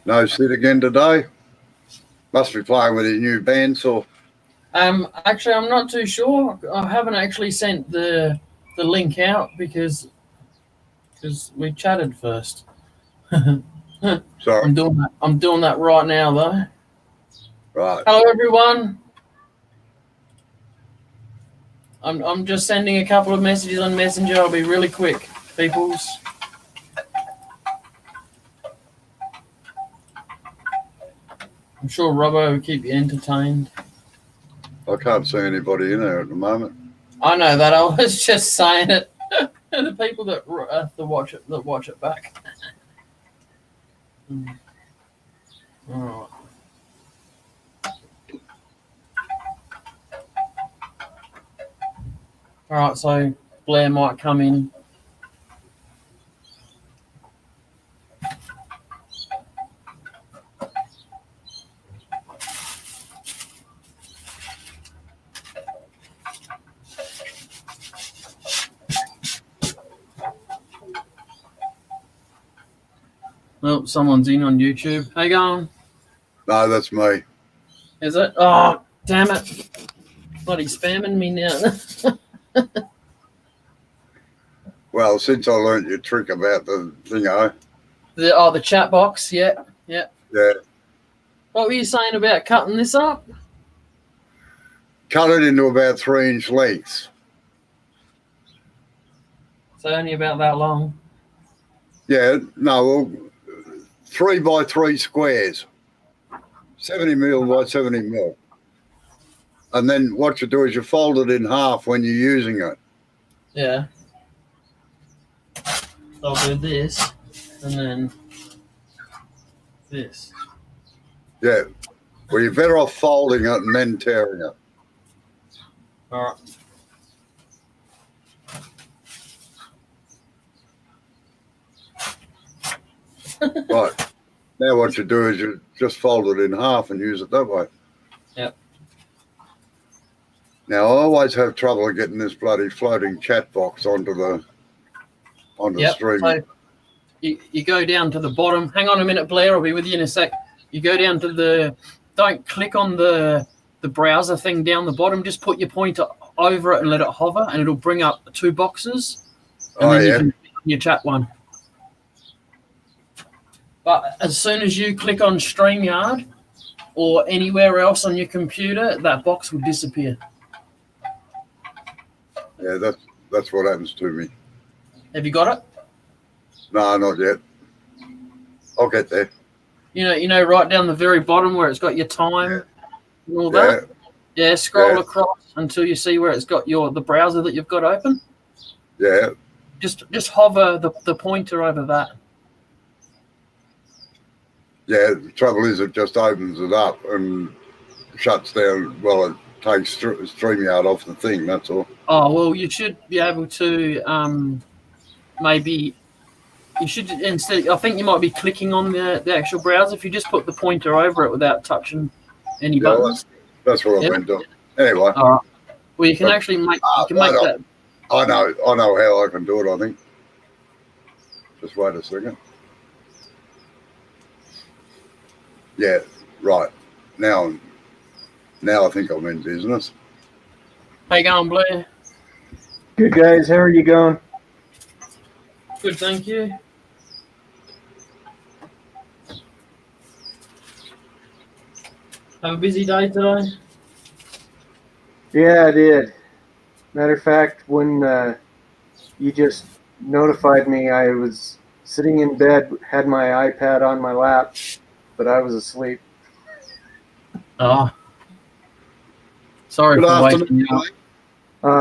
No sit again today. Must be playing with his new bandsaw. Actually, I'm not too sure. I haven't actually sent the link out because we chatted first. Sorry. I'm doing that right now though. Right. Hello everyone. I'm just sending a couple of messages on Messenger. I'll be really quick, peoples. I'm sure Robbo will keep you entertained. I can't see anybody in there at the moment. I know that. I was just saying it. The people that watch it back. All right. All right, so Blair might come in. Well, someone's in on YouTube. How you going? No, that's me. Is it? Oh, damn it. Bloody spamming me now. Well, since I learnt your trick about the thingo. The chat box, yeah. Yeah. What were you saying about cutting this up? Cut it into about 3-inch lengths. So only about that long. Yeah, no, well, 3 by 3 squares. 70 mil by 70 mil. And then what you do is you fold it in half when you're using it. Yeah. So I'll do this and then this. Yeah. Well, you're better off folding it and then tearing it. All right. Right. Now what you do is you just fold it in half and use it that way. Yep. Now, I always have trouble getting this bloody floating chat box onto the stream. So you go down to the bottom. Hang on a minute, Blair. I'll be with you in a sec. You go down to the... Don't click on the browser thing down the bottom. Just put your pointer over it and let it hover, and it'll bring up 2 boxes. And then you can click on your chat one. But as soon as you click on StreamYard or anywhere else on your computer, that box will disappear. Yeah, that's what happens to me. Have you got it? No, not yet. I'll get there. You know, right down the very bottom where it's got your time and all that. Yeah, scroll across until you see where it's got the browser that you've got open. Yeah. Just hover the pointer over that. Yeah, the trouble is it just opens it up and shuts down. Well, it takes StreamYard off the thing, that's all. Oh, well, you should be able to maybe... You should instead... I think you might be clicking on the actual browser if you just put the pointer over it without touching any buttons. That's what I've been doing. Anyway. All right. Well, you can actually make... You can make that... I know how I can do it, I think. Just wait a second. Yeah, right. Now I think I'm in business. How you going, Blair? Good, guys. How are you going? Good, thank you. Have a busy day today? Yeah, I did. Matter of fact, when you just notified me, I was sitting in bed, had my iPad on my lap, but I was asleep. Oh. Sorry for waking you up.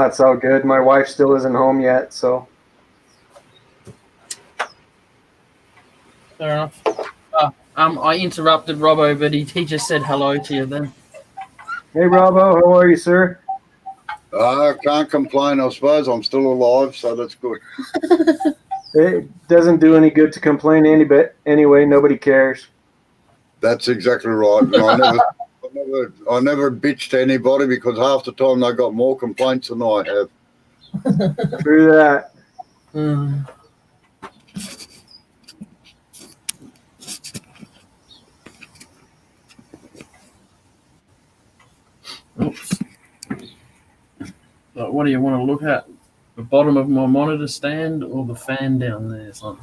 It's all good. My wife still isn't home yet, so. Fair enough. I interrupted Robbo, but he just said hello to you then. Hey, Robbo, how are you, sir? I can't complain, I suppose. I'm still alive, so that's good. It doesn't do any good to complain anyway. Nobody cares. That's exactly right. I never bitch to anybody because half the time they got more complaints than I have. True that. Like, what do you want to look at? The bottom of my monitor stand or the fan down there? It's like,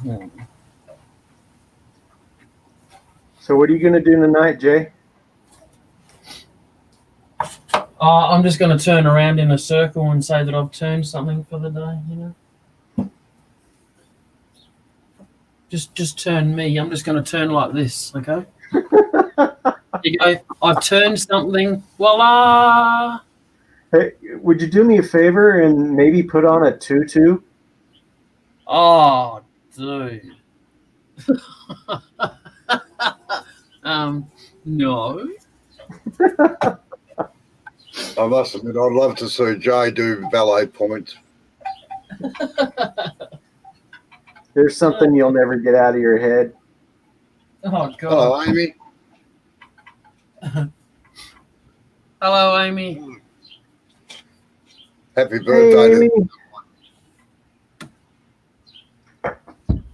So what are you gonna do tonight, Jay? I'm just going to turn around in a circle and say that I've turned something for the day, you know? Just turn me. I'm just going to turn like this, okay? You go, I've turned something. Voila! Hey, would you do me a favor and maybe put on a tutu? Oh, dude. No. I must admit, I'd love to see Jay do ballet points. There's something you'll never get out of your head. Oh, God. Hello, Amy. Hello, Amy. Happy birthday Amy.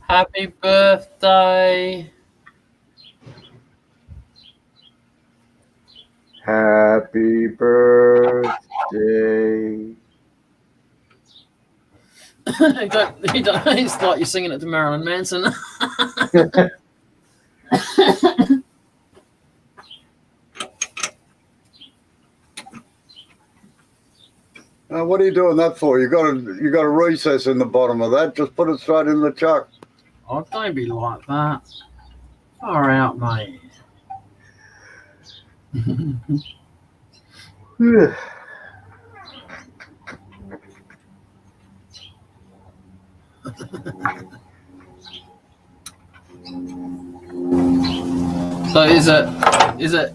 Happy birthday. Happy birthday. It's like you're singing it to Marilyn Manson. What are you doing that for? You got a recess in the bottom of that. Just put it straight in the chuck. Oh, don't be like that. Far out, mate. So is it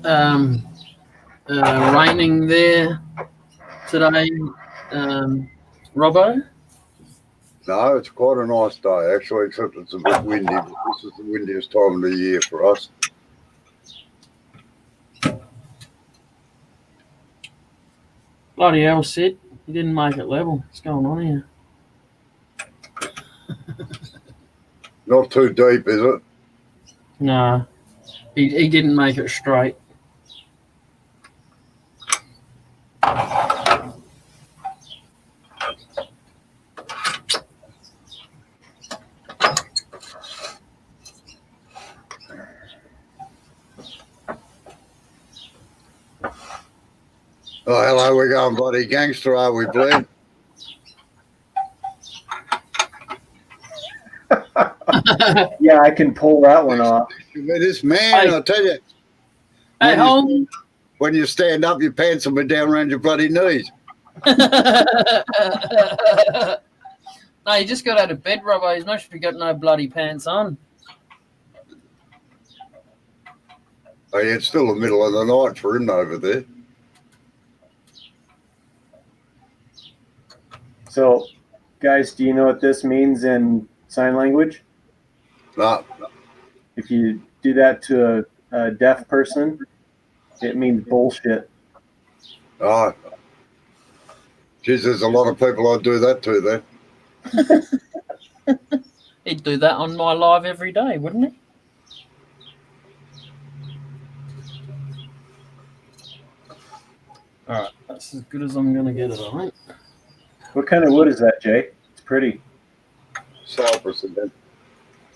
raining there today, Robbo? No, it's quite a nice day actually, except it's a bit windy. But this is the windiest time of the year for us. Bloody hell, Sid. You didn't make it level. What's going on here? Not too deep, is it? No. He didn't make it straight. Oh, hello, we're going bloody gangster, are we, Blair? Yeah, I can pull that one off. This man, Hey. I tell you, Hey, home. when you stand up, your pants will be down around your bloody knees. No, you just got out of bed, Robbo. He's not sure you got no bloody pants on. Oh, yeah, it's still the middle of the night for him over there. So, guys, do you know what this means in sign language? No, If you do that to a deaf person, it means bullshit. oh, geez, there's a lot of people I'd do that to then. He'd do that on my live every day, wouldn't he? All right, that's as good as I'm going to get it, I think. What kind of wood is that, Jay? It's pretty. Cypress again.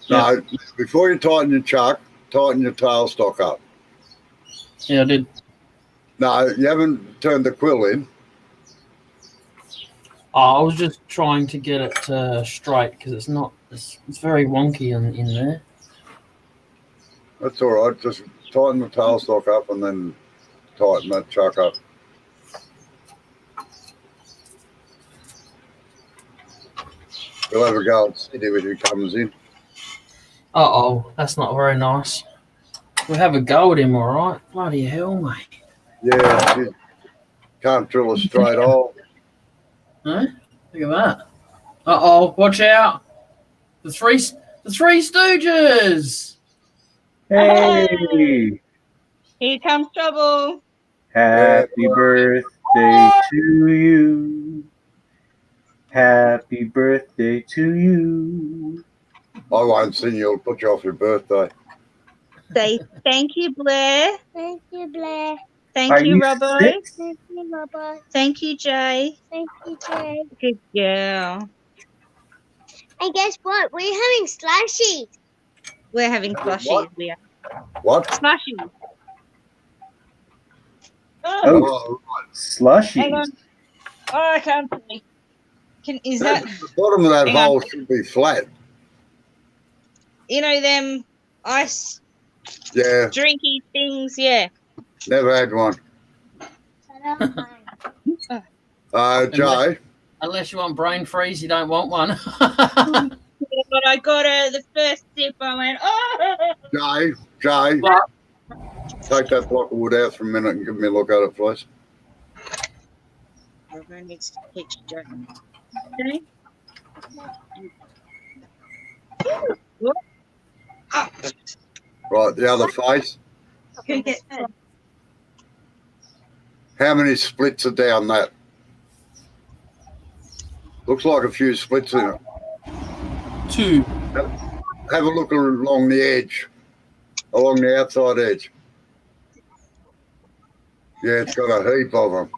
No, before you tighten your chuck, tighten your tailstock up. Yeah, I did. No, you haven't turned the quill in. Oh, I was just trying to get it straight because it's not. It's very wonky in there. That's all right. Just tighten the tailstock up and then tighten that chuck up. We'll have a go and see if he comes in. Uh-oh, that's not very nice. We'll have a go at him, all right? Bloody hell, mate. Yeah, you can't drill a straight hole. Huh? Look at that. Uh-oh, watch out. The three Stooges. Hey! Here comes trouble. Happy birthday to you. Happy birthday to you. I won't sing you. I'll put you off your birthday. Say thank you, Blair. Thank you, Blair. Thank Are you, you Robbo. 6? Thank you, Bubba. Thank you, Jay. Thank you, Jay. Good girl. And guess what? We're having slushies. We're having What? slushies. We are What? slushies. Oh, Oh, Hang slushies. on. Oh, I can't see. Is that the bottom of that Hang on. hole should be flat. them ice Yeah, drinky things? Yeah. never had one. Jay, Unless you want brain freeze, you don't want one. But I got the first sip. I went, oh. Jay, What? take that block of wood out for a minute and give me a look at it, please. Robbo needs to teach Jay. Okay. What? Oh. Right, the other face. Who gets How many splits are down that? Looks like a few splits in it. 2. Have a look along the edge, along the outside edge. Yeah, it's got a heap of them.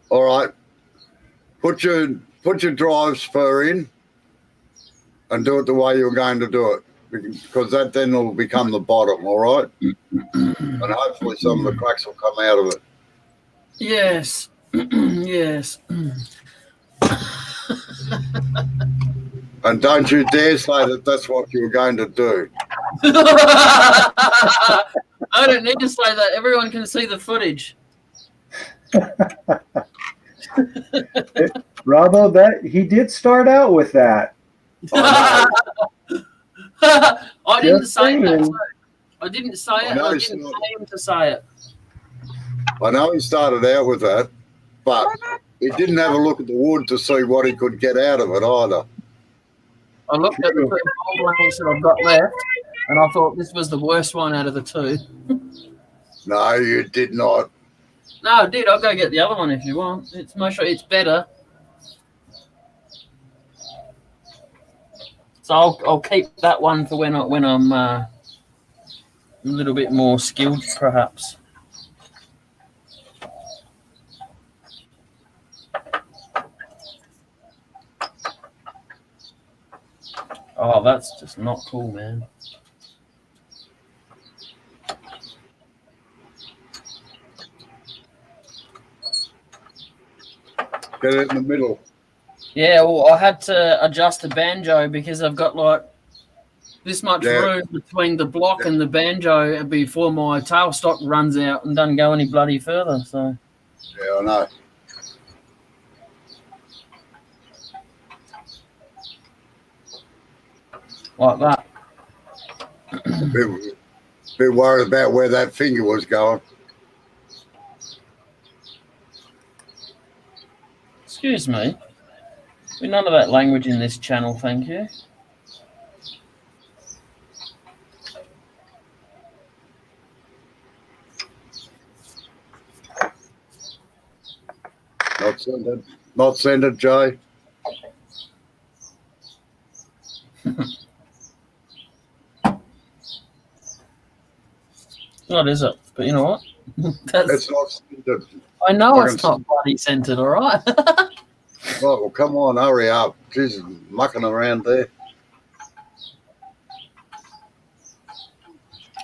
All right, put your drive spur in and do it the way you're going to do it, because that then will become the bottom. All right, and hopefully some of the cracks will come out of it. Yes. Yes. And don't you dare say that that's what you were going to do. I don't need to say that. Everyone can see the footage. Robbo, that he did start out with that. I didn't Just say that. saying. So I didn't say it. I know I it's didn't not- say him to say it. I know he started out with that, but he didn't have a look at the wood to see what he could get out of it either. I looked at the 2 whole blanks that I've got left, and I thought this was the worst one out of the 2. No, you did not. No, I did. I'll go get the other one if you want. It's it's better. So I'll keep that one for when I'm a little bit more skilled, perhaps. Oh, that's just not cool, man. Get it in the middle. Yeah, well, I had to adjust the banjo because I've got like this much Yeah. room between the block and the banjo before my tailstock runs out and doesn't go any bloody further. So Yeah, I know. like that. Bit worried about where that finger was going. Excuse me. None of that language in this channel, thank you. Not centered. Not centered, Jay. What is it? But you know what? It's not centered. I know I it's can not bloody centered, all right? Well, come on, hurry up. Jesus, mucking around there.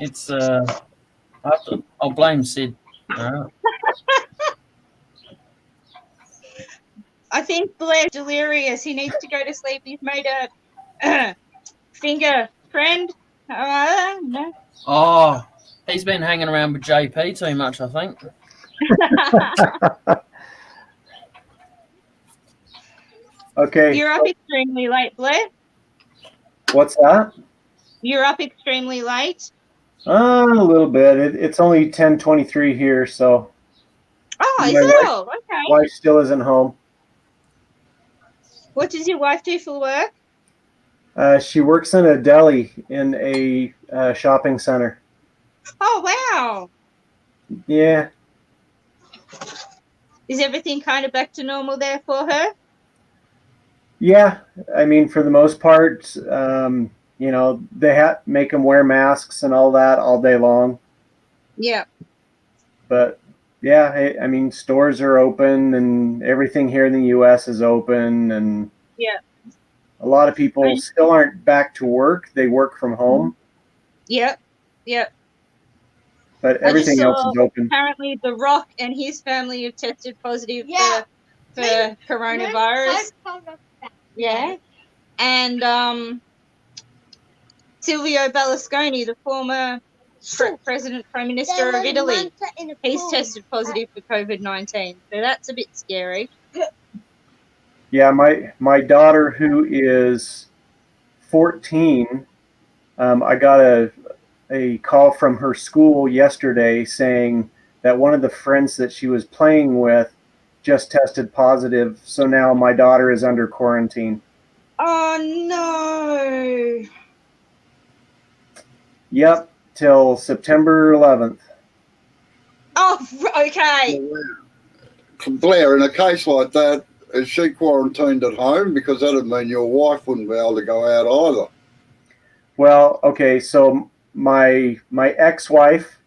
It's I'll blame Sid. All right. I think Blair's delirious. He needs to go to sleep. He's made a finger friend. No. Oh, he's been hanging around with JP too much, I think. Okay. You're up extremely late, Blair. What's that? You're up extremely late. A little bit. It's only 10:23 here, so Oh, is My it wife- all? Okay. wife still isn't home. What does your wife do for work? She works in a deli in a shopping center. Oh, wow. Yeah. Is everything kind of back to normal there for her? Yeah. I mean, for the most part, they make them wear masks and all that all day long. Yeah. But yeah, I mean, stores are open and everything here in the U.S. is open, and Yeah. a lot of people still aren't back to work. They work from home, Yep. Yep. but I just everything else saw is open. apparently The Rock and his family have tested positive for coronavirus. Yeah. And Silvio Berlusconi, the former president, prime minister of Italy, he's tested positive for COVID-19. So that's a bit scary. Yeah, my daughter, who is 14, I got a call from her school yesterday saying that one of the friends that she was playing with just tested positive. So now my daughter is under quarantine. Oh no. Yep, till September 11th. Oh, okay. Blair, in a case like that, is she quarantined at home? Because that'd mean your wife wouldn't be able to go out either. Well, okay, so my ex-wife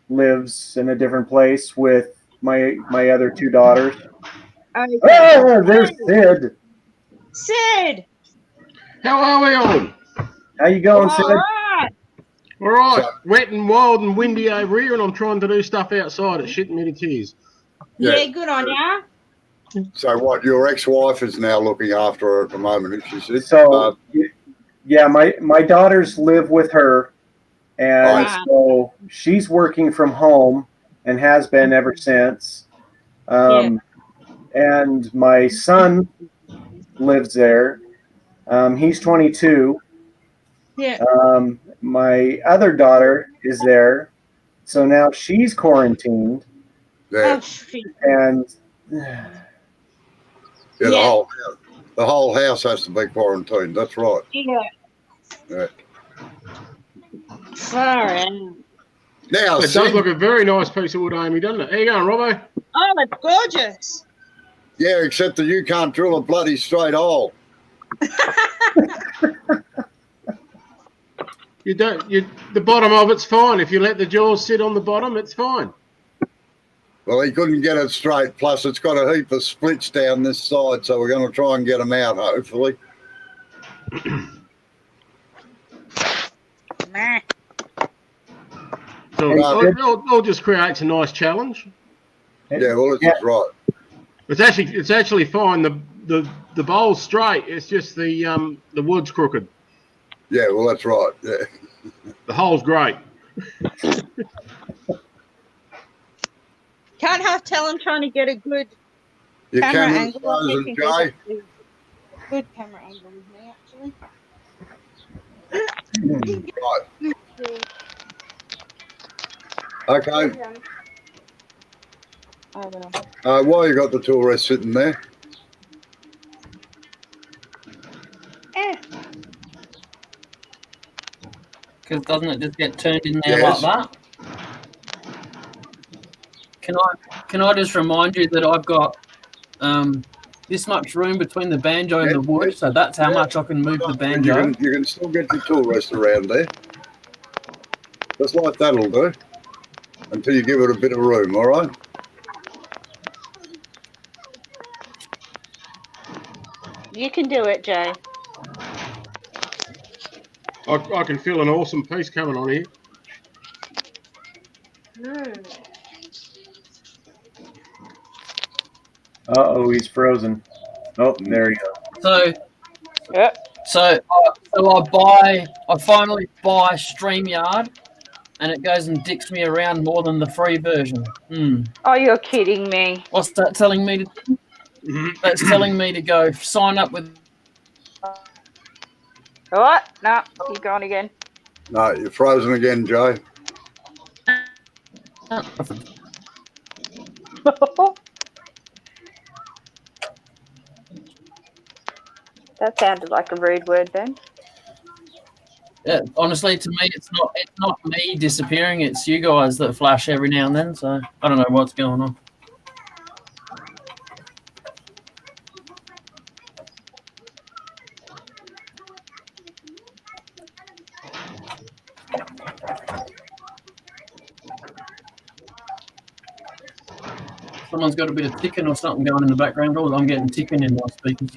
lives in a different place with my other two daughters. Okay. Oh, there's Sid. Sid. How are we all? How you going, Sid? All right. All right. So- Wet and wild and windy over here, and I'm trying to do stuff outside. It's shitting me to tears. Yeah, good on ya. So what? Your ex-wife is now looking after her at the moment, if she said. So yeah, my daughters live with her, and Right. so she's working from home and has been ever since. And my son lives there. He's 22. Yeah. My other daughter is there, so now she's quarantined, Yeah, Oh, shit. and yeah, Yeah. the whole house has to be quarantined. That's right. Yeah. Yeah. Far out. Now, It does Sid, look a very nice piece of wood, Amy, doesn't it? How you going, Robbo? Oh, it's gorgeous. yeah, except that you can't drill a bloody straight hole. You don't. The bottom of it's fine. If you let the jaws sit on the bottom, it's fine. Well, he couldn't get it straight. Plus, it's got a heap of splits down this side, so we're going to try and get them out, hopefully. Nah. So it just creates a nice challenge. Yeah, well, it's right. It's actually fine. The bowl's straight. It's just the wood's crooked. Yeah, well, that's right. Yeah. The hole's great. Can't have Talon trying to get a good Your camera camera's angle. I frozen, think Jay. there's a good camera angle with me, actually. Right. Okay. Why you got the tool rest sitting there? Because doesn't it just get turned in there Yes. like that? Can I just remind you that I've got this much room between the banjo and the wood, so that's how much I can move the banjo. You can still get your tool rest around there. Just like that'll do. Until you give it a bit of room, all right? You can do it, Jay. I can feel an awesome piece coming on here. Uh-oh, he's frozen. Oh, there he goes. So I finally buy StreamYard, and it goes and dicks me around more than the free version. Oh, you're kidding me. What's that telling me to do? That's telling me to go sign up with. What? No, you're gone again. No, you're frozen again, Jay. That sounded like a rude word then. Yeah, honestly, to me, it's not me disappearing. It's you guys that flash every now and then. So I don't know what's going on. Someone's got a bit of ticking or something going in the background. Oh, I'm getting ticking in my speakers.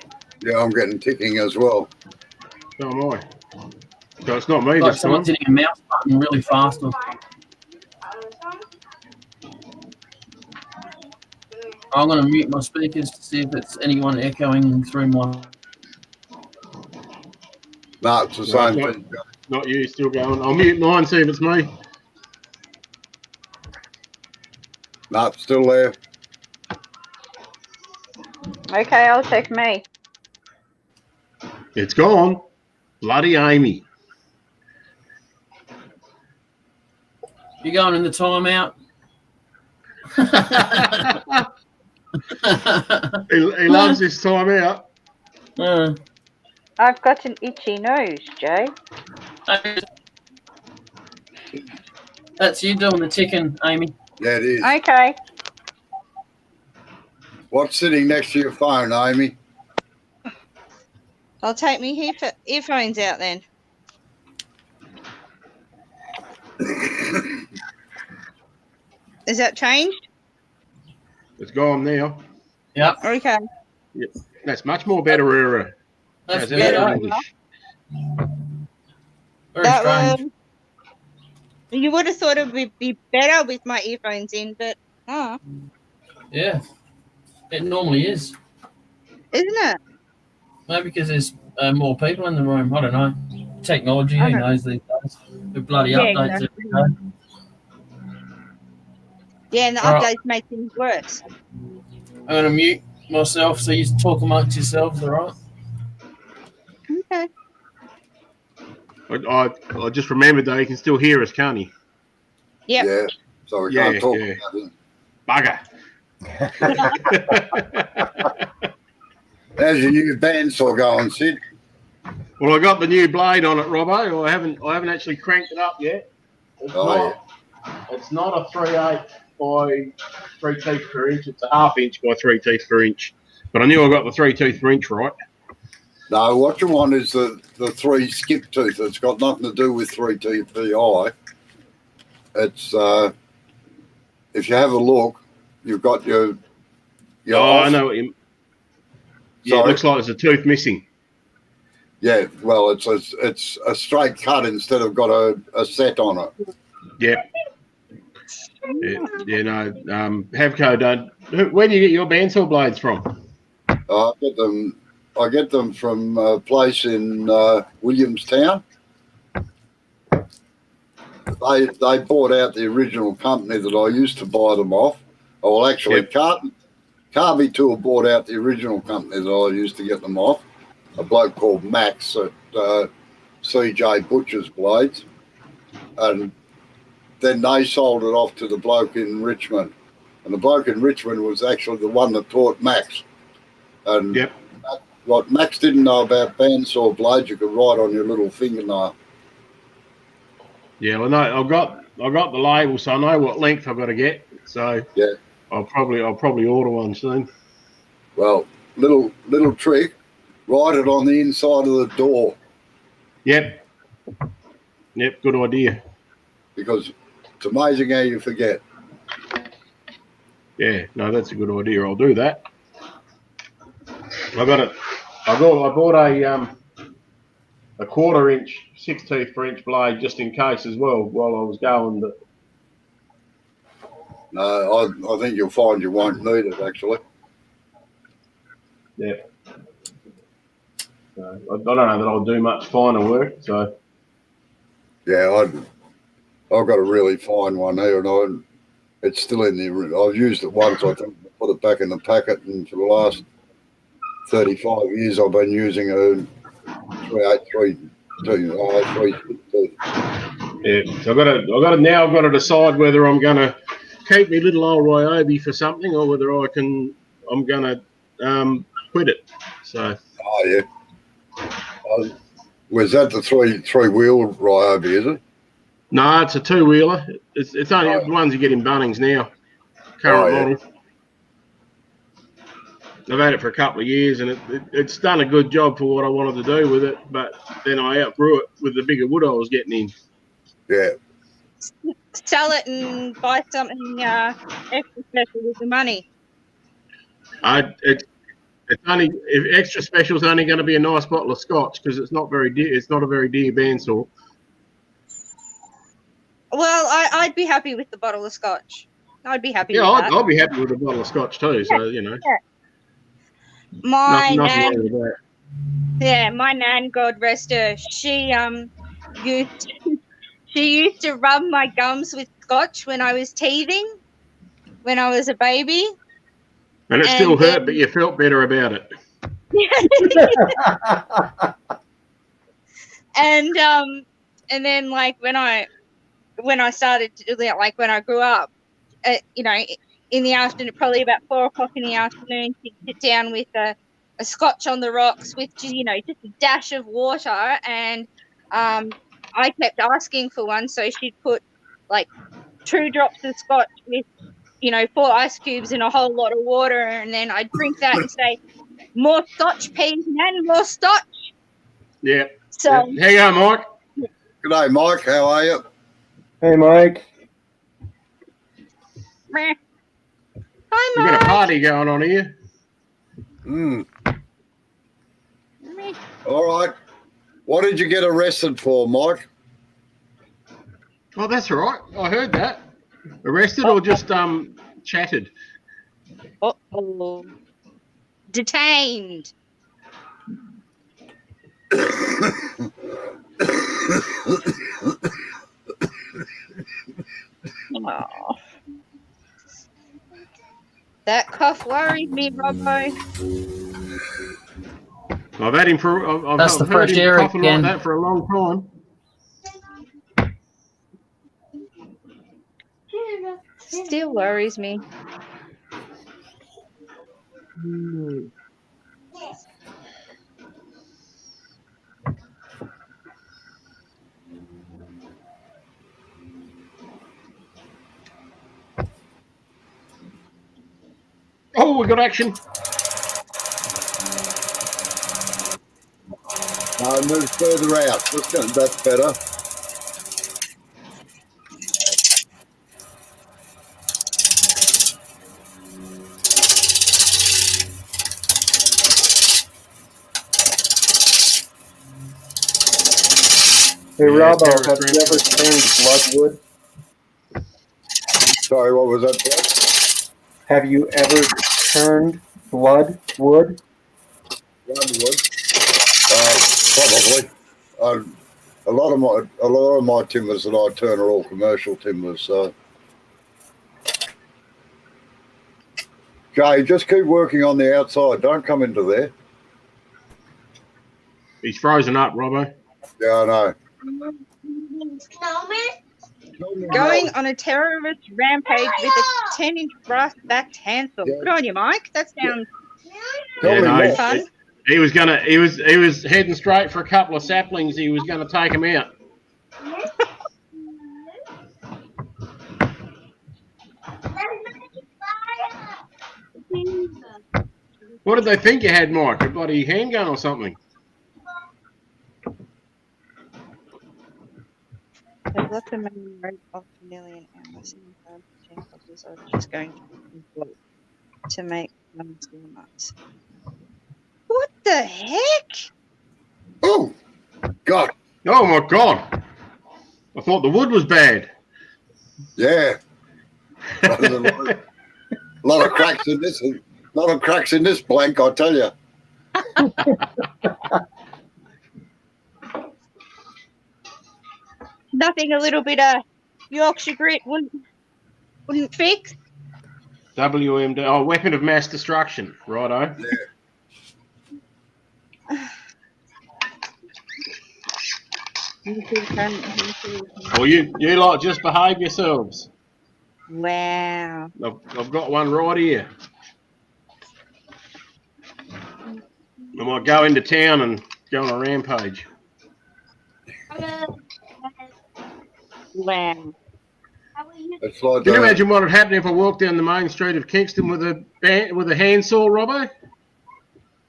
Yeah, I'm getting ticking as well. So am I. So it's not me Like this time. someone's hitting a mouse button really fast. I'm going to mute my speakers to see if it's anyone echoing through my. No, it's the No, same it's thing. not you, still going. I'll mute mine, see if it's me. No, it's still there. Okay, I'll check me. It's gone. Bloody Amy. You going in the timeout? He loves this time out. I've got an itchy nose, Jay. That's you doing the ticking, Amy. Yeah, it is. Okay. What's sitting next to your phone, Amy? I'll take my earphones out then. Is that changed? It's gone now. Yep. Okay. That's much more better era. That's How's that better. in English? Very That strange. you would have thought it would be better with my earphones in, but Yeah. It normally is. isn't it? Maybe because there's more people in the room. I don't know. Technology, who knows these days? The bloody updates exactly. every day. Yeah, and the All right. updates make things worse. I'm going to mute myself so you talk amongst yourselves, all right? Okay. I just remembered though, he can still hear us, can't he? Yep. Yeah. So we can't talk about it. Bugger. How's your new bandsaw going, Sid? Well, I got the new blade on it, Robbo. I haven't actually cranked it up yet. It's not a 3/8 by 3 teeth per inch. It's a 1/2 inch by 3 teeth per inch. But I knew I got the 3 teeth per inch right. No, what you want is the 3 skip tooth. It's got nothing to do with 3 TPI. It's if you have a look, you've got your I know what you. Yeah, it looks like there's a tooth missing. Yeah, well, it's a straight cut instead of got a set on it. Yeah. Yeah, no. Havco don't. Where do you get your bandsaw blades from? I get them from a place in Williamstown. They bought out the original company that I used to buy them off. Oh, well, actually, Carby Tool bought out the original company that I used to get them off. A bloke called Max at CJ Butcher's Blades, and then they sold it off to the bloke in Richmond, and the bloke in Richmond was actually the one that taught Max. And what Max didn't know about bandsaw blades, you could write on your little fingernail. Yeah, well, no, I've got the label, so I know what length I've got to get. So yeah, I'll probably order one soon. Well, little trick, write it on the inside of the door. Yep, good idea. Because it's amazing how you forget. Yeah, no, that's a good idea. I'll do that. I bought a 1/4 inch 6 teeth per inch blade just in case as well while I was going. But no, I think you'll find you won't need it actually. Yeah. I don't know that I'll do much finer work. So yeah, I've got a really fine one here, and it's still in the. I've used it once. I think I put it back in the packet, and for the last 35 years, I've been using a 383. Yeah, so I've got to decide whether I'm going to keep my little old Ryobi for something or whether I'm going to quit it. So. Oh yeah. Was that the three-wheel Ryobi? Is it? No, it's a 2-wheeler. It's only the ones you get in Bunnings now. Current model. I've had it for a couple of years, and it's done a good job for what I wanted to do with it. But then I outgrew it with the bigger wood I was getting in. Yeah. Sell it and buy something extra special with the money. It's only if extra special is only going to be a nice bottle of scotch because it's not very dear. It's not a very dear bandsaw. Well, I'd be happy with the bottle of scotch. I'd be happy Yeah, with that. I'll be happy with a bottle of scotch too. So you know, My nothing nan, wrong with that. yeah, my nan, God rest her, used she used to rub my gums with scotch when I was teething, when I was a baby, And it still and hurt, but then you felt better about it. and then like when I started to do that, like when I grew up, you know, in the afternoon, probably about 4 o'clock in the afternoon, she'd sit down with a scotch on the rocks with, you know, just a dash of water. And I kept asking for one. So she'd put like 2 drops of scotch with, you know, 4 ice cubes and a whole lot of water. And then I'd drink that and say, more scotch, please, and more scotch. Yeah. So, Yeah. Hang on, Mike. G'day, Mike. How are you? Hey, Mike. meh. We've Hi, got a Mike. party going on here. Mm. Meh. All right. What did you get arrested for, Mike? Oh, that's all right. I heard that. Arrested or just chatted? Uh-oh. Detained. Oh. That cough worried me, Robbo. I've had him for. I've That's the heard fresh him air coughing again. like that for a long time. Still worries me. Oh, we got action. No, move further out. That's better. Hey, Yeah, Robbo, terrorist have you ever turned bloodwood? Sorry, what was that? Have you ever turned bloodwood? Bloodwood. Probably. A lot of my timbers that I turn are all commercial timbers. So, Jay, just keep working on the outside. Don't come into there. He's frozen up, Robbo. Yeah, I know. Going on a terrorist rampage with a 10-inch brass-backed handsaw. Yeah. Good on you, Mike. That sounds Tell me more. fun. He was heading straight for a couple of saplings. He was going to take them out. What did they think you had, Mike? A bloody handgun or something? There's lots of money right off a million hours in the chances are just going to make them so much. What the heck? Oh, God. Oh my God! I thought the wood was bad. Yeah. A lot of cracks in this. A lot of cracks in this blank, I tell you. Nothing a little bit of Yorkshire Grit wouldn't fix. WMD. Oh, weapon of mass destruction. Righto. Well, you lot just behave yourselves. Wow. I've got one right here. I might go into town and go on a rampage. Wow. It's like Can you imagine what would happen if I walked down the main street of Kingston with a handsaw, Robbo?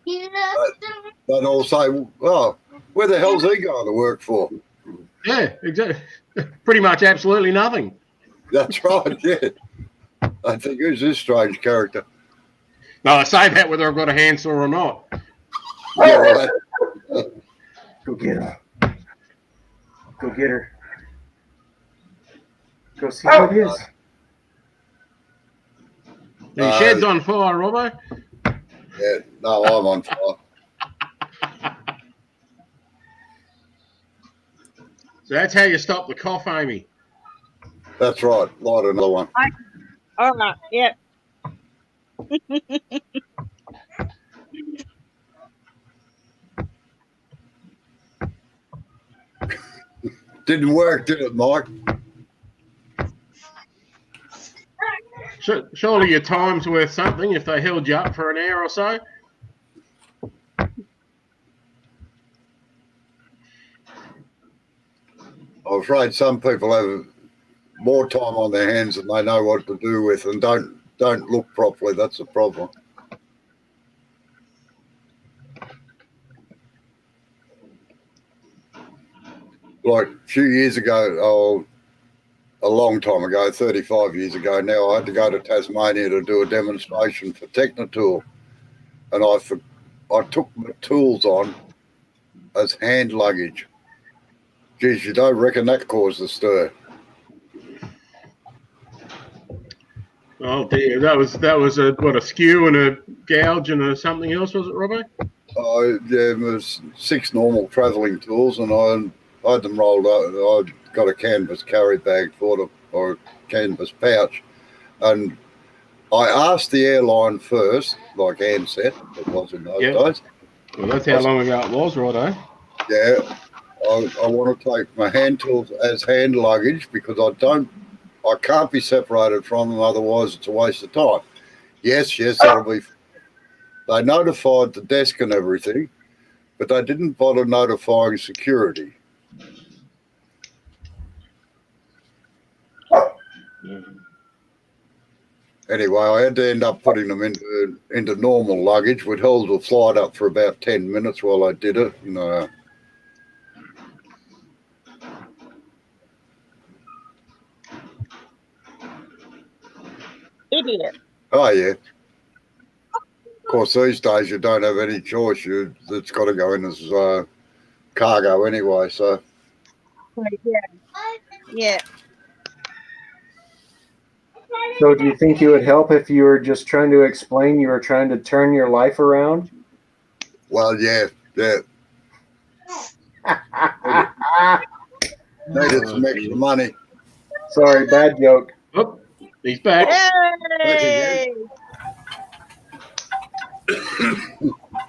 they'd all say, "Oh, where the hell's he going to work for?" Yeah, exactly. Pretty much absolutely nothing. That's right. Yeah. I think who's this strange character? No, I say that whether I've got a handsaw or not. Yeah, right. Go get her. Go get her. Go see what it is. The shed's on fire, Robbo. Yeah, no, I'm on fire. So that's how you stop the cough, Amy. That's right. Light another one. All right. Yep. Didn't work, did it, Mike? Surely your time's worth something if they held you up for an hour or so. I'm afraid some people have more time on their hands than they know what to do with and don't look properly. That's the problem. Like a few years ago, a long time ago, 35 years ago now, I had to go to Tasmania to do a demonstration for Technotool. And I took my tools on as hand luggage. Geez, you don't reckon that caused a stir. Oh dear, that was a skew and a gouge and something else, was it, Robbo? Yeah, it was 6 normal travelling tools, and I had them rolled up. I got a canvas carry bag for them, or a canvas pouch, and I asked the airline first, like Ansett, it was in those days. Well, that's how long ago it was, right? Yeah, I want to take my hand tools as hand luggage because I can't be separated from them, otherwise it's a waste of time. Yes, that'll be. They notified the desk and everything, but they didn't bother notifying security. Anyway, I had to end up putting them into normal luggage, which held the flight up for about 10 minutes while I did it. And, Idiot. oh, yeah. Of course, these days you don't have any choice. It's got to go in as cargo anyway, so. Yeah. Yeah. So do you think it would help if you were just trying to explain you were trying to turn your life around? Well, yeah. Needed some extra money. Sorry, bad joke. Oh, he's back. Hey!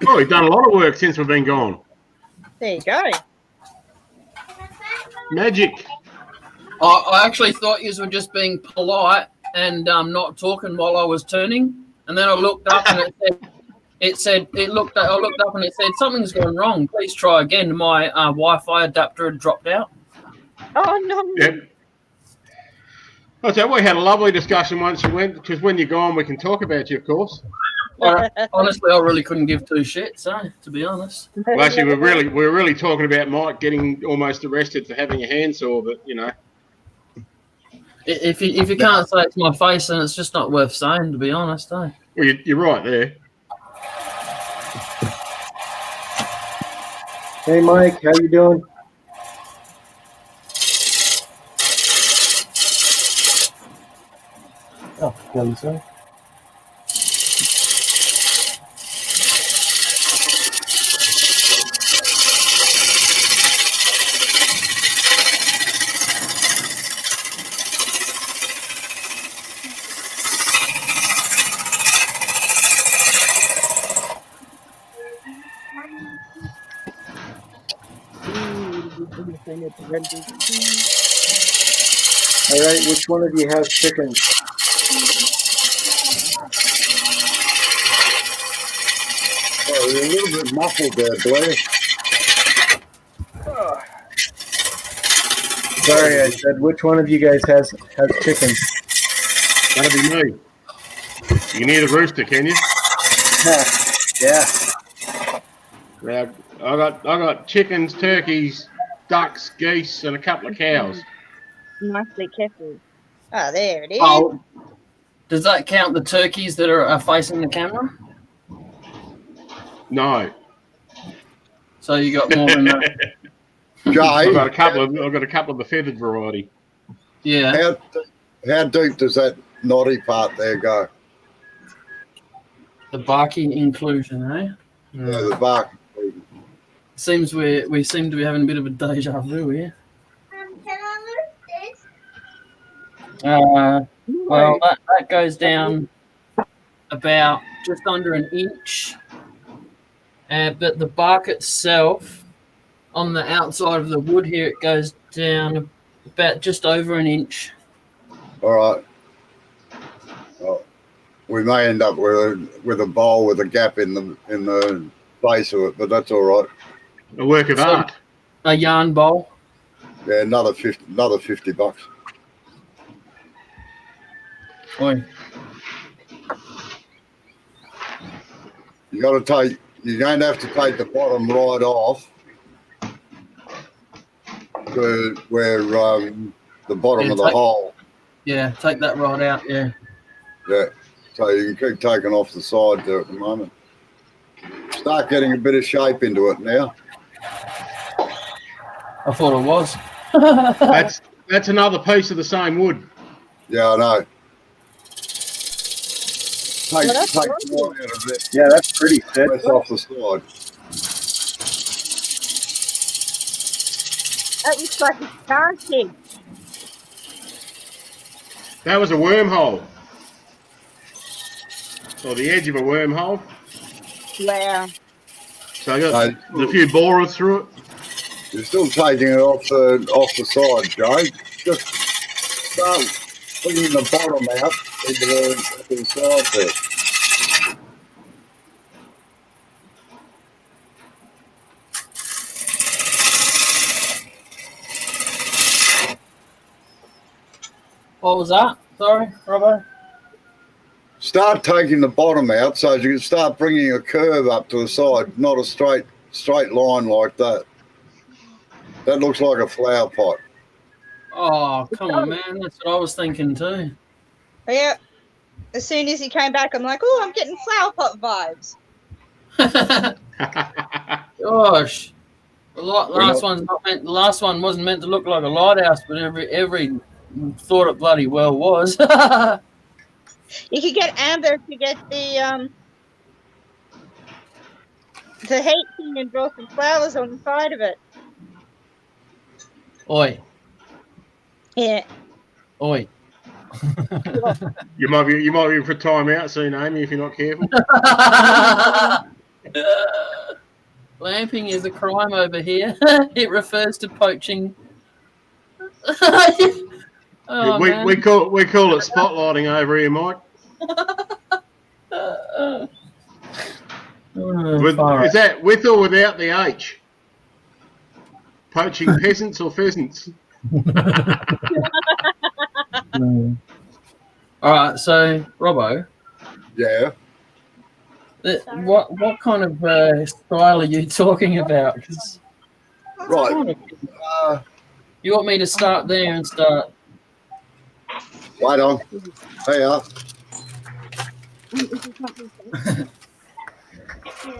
Oh, he's done a lot of work since we've been gone. There you go. Magic. I actually thought you were just being polite and not talking while I was turning, and then I looked up and I looked up and it said something's gone wrong. Please try again. My Wi-Fi adapter had dropped out. Oh no. Yep. So we had a lovely discussion once you went, because when you're gone, we can talk about you, of course. Honestly, I really couldn't give 2 shits, to be honest. Well, actually, we're really talking about Mike getting almost arrested for having a handsaw, but you know. If you can't say it's my face, then it's just not worth saying, to be honest, Well, you're right there. Hey, Mike, how you doing? Oh, Kelly, sorry. All right, which one of you has chickens? Oh, you're a little bit muffled there, Blair. Sorry, I said which one of you guys has chickens? That'll be me. You can hear the rooster, can you? Yeah. Yeah, I got chickens, turkeys, ducks, geese, and a couple of cows. Nicely kept. Oh, there it is. Oh, Does that count the turkeys that are facing the camera? No. So you got more than that. Jay, I've got a couple of the feathered variety. Yeah. how deep does that knotty part there go? The barky inclusion, eh? Yeah, the bark. Seems we seem to be having a bit of a deja vu here. Can I lose this? Well, that goes down about just under an inch. But the bark itself, on the outside of the wood here, it goes down about just over an inch. All right. Well, we may end up with a bowl with a gap in the base of it, but that's all right. A work of art. A yarn bowl. Yeah, another $50. Oi. You're going to have to take the bottom right off to where the bottom of the hole. Yeah, take that right out. Yeah. Yeah. So you can keep taking off the side there at the moment. Start getting a bit of shape into it now. I thought it was. That's another piece of the same wood. Yeah, I know. Take the line out of it. Yeah, that's pretty thick. Press off the side. That looks like a starfish. That was a wormhole. Or the edge of a wormhole. Wow. So I got a few borers through it. You're still taking it off the side, Joe. Just start putting the bottom out into the side there. What was that? Sorry, Robbo. Start taking the bottom out so you can start bringing a curve up to the side, not a straight line like that. That looks like a flower pot. Oh, come on, man. That's what I was thinking too. Yeah. As soon as he came back, I'm like, oh, I'm getting flower pot vibes. Gosh. The last one wasn't meant to look like a lighthouse, but every thought it bloody well was. You could get Amber to get the heat thing and draw some flowers on the side of it. Oi. Yeah. Oi. You might be for time out soon, Amy, if you're not careful. Lamping is a crime over here. It refers to poaching. Oh, we call it spotlighting over here, Mike. Is that with or without the H? Poaching peasants or pheasants? All right, so Robbo, Yeah. what kind of style are you talking about? 'Cause Right. you want me to start there and start? Wait on. Hey,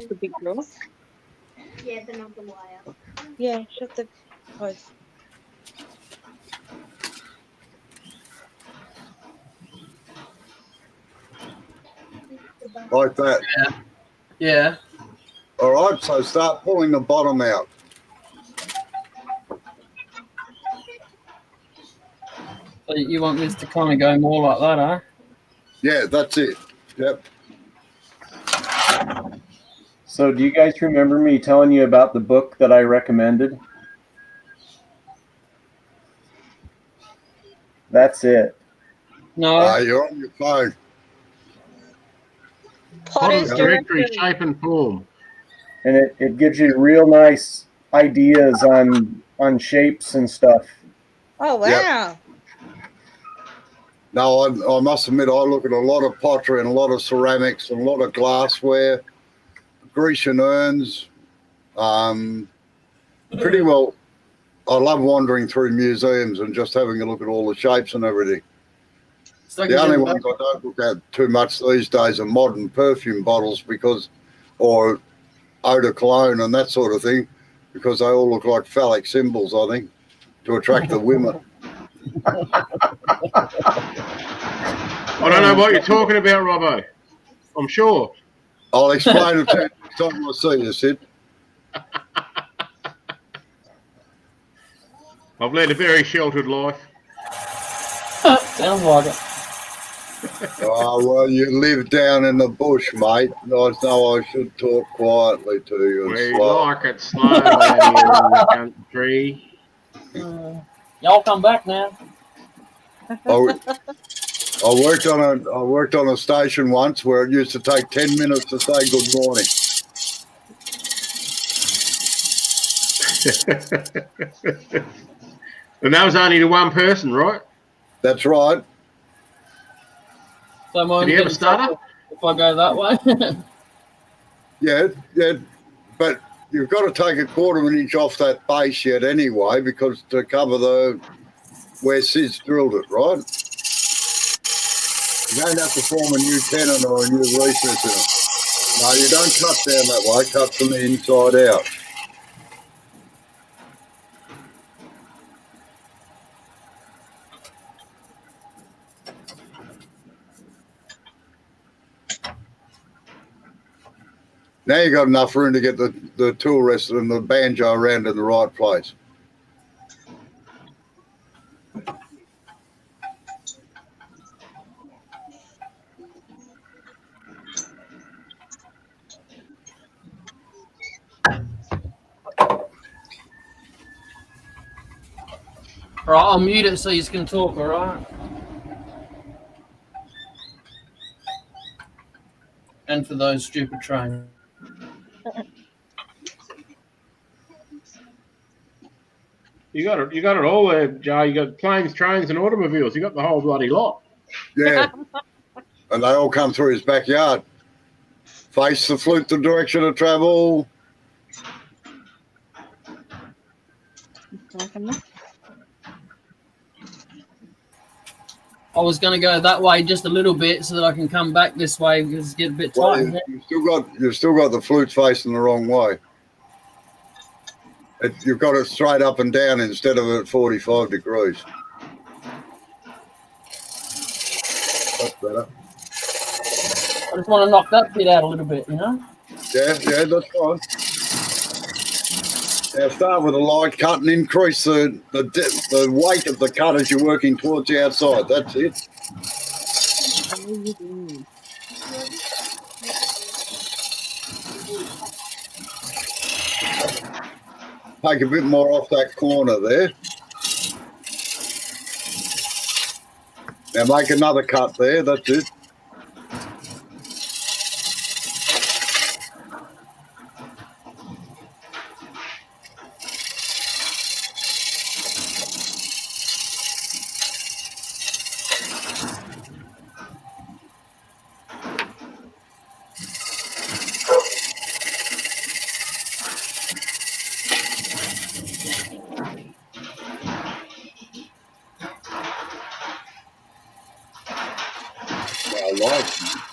The big girl. Yeah, but not the wire. Yeah, shut the hose. like that. Yeah. All right, so start pulling the bottom out. So you want this to kind of go more like that, huh? Yeah, that's it. Yep. So do you guys remember me telling you about the book that I recommended? That's it. No. You're on your phone. Potter's Directory, Shape and Form. And it gives you real nice ideas on shapes and stuff. Oh, wow. Yep. No, I must admit, I look at a lot of pottery and a lot of ceramics and a lot of glassware, Grecian urns. Pretty well, I love wandering through museums and just having a look at all the shapes and everything. So The only ones I don't look at too much these days are modern perfume bottles or eau de cologne and that sort of thing, because they all look like phallic symbols, I think, to attract the women. I don't know what you're talking about, Robbo. I'm sure. I'll explain it to you next time I see you, Sid. I've led a very sheltered life. Sounds like it. Oh, well, you live down in the bush, mate. I know I should talk quietly to you and We slow. like it slow out here in the country. Y'all come back now. I worked on a station once where it used to take 10 minutes to say good morning. And that was only to one person, right? That's right. So Did he have a stutter? if I go that way? Yeah, but you've got to take a quarter of an inch off that base yet anyway, because to cover where Sid's drilled it, right? You don't have to form a new tenon or a new recess in it. No, you don't cut down that way. Cut from the inside out. Now you've got enough room to get the tool rest and the banjo around in the right place. Right, I'll mute it so you can talk, all right? And for those stupid trainers. You got it all there, Joe. You got planes, trains, and automobiles. You got the whole bloody lot. Yeah. And they all come through his backyard. Face the flute the direction of travel. I was going to go that way just a little bit so that I can come back this way because it's getting a bit tight. Well, you've still got the flute facing the wrong way. You've got it straight up and down instead of at 45 degrees. That's better. I just want to knock that bit out a little bit, you know? Yeah, that's fine. Now start with a light cut and increase the weight of the cut as you're working towards the outside. That's it. Take a bit more off that corner there. Now make another cut there. That's it.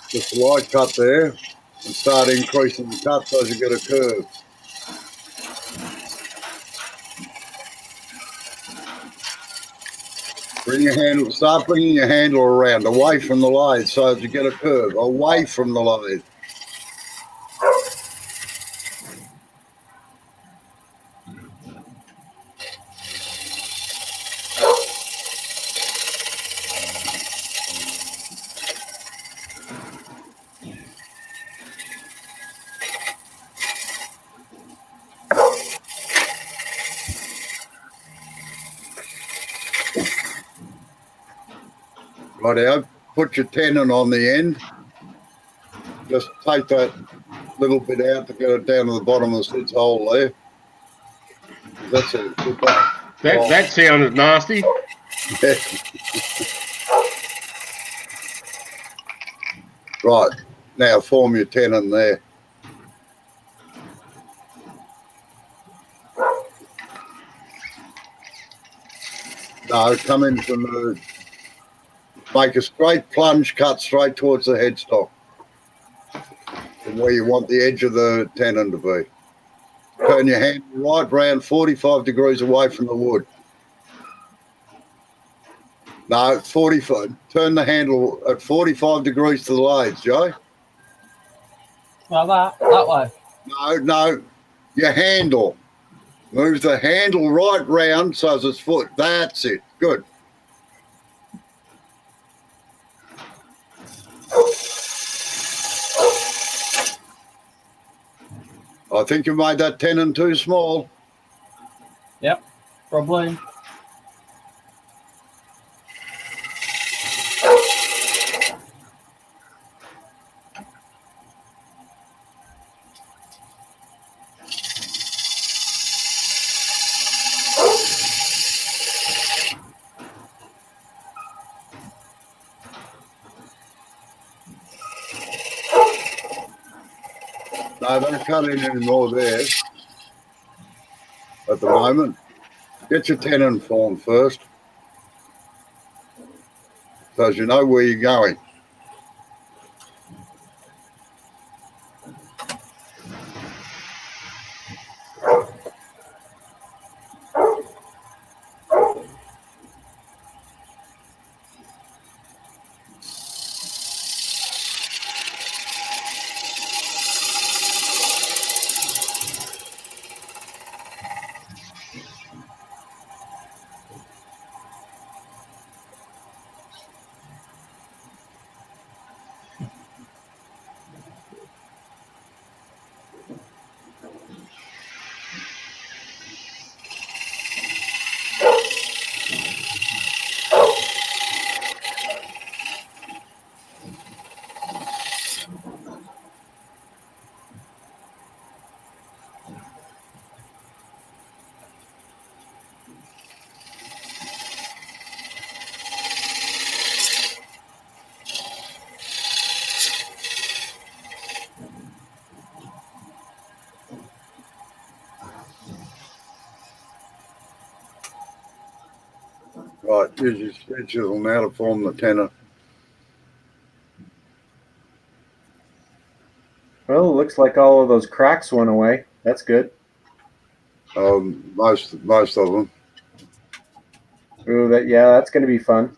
Just a light cut there and start increasing the cut so as you get a curve. Start bringing your handle around away from the lathe so as you get a curve away from the lathe. Rightio, put your tenon on the end. Just take that little bit out to get it down to the bottom of the slit's hole there. That's it. That sounded nasty. Yeah. Right, now form your tenon there. No, come in from the Make a straight plunge, cut straight towards the headstock from where you want the edge of the tenon to be. Turn your hand right round 45 degrees away from the wood. No, 45. Turn the handle at 45 degrees to the lathe, Joe. Like that way. No, your handle. Move the handle right round so it's foot. That's it. Good. I think you made that tenon too small. Yep, probably. No, don't cut in any more there at the moment. Get your tenon formed first so as you know where you're going. Right, use your speed chisel now to form the tenon. Well, it looks like all of those cracks went away. That's good. Most of them. Ooh, that's going to be fun.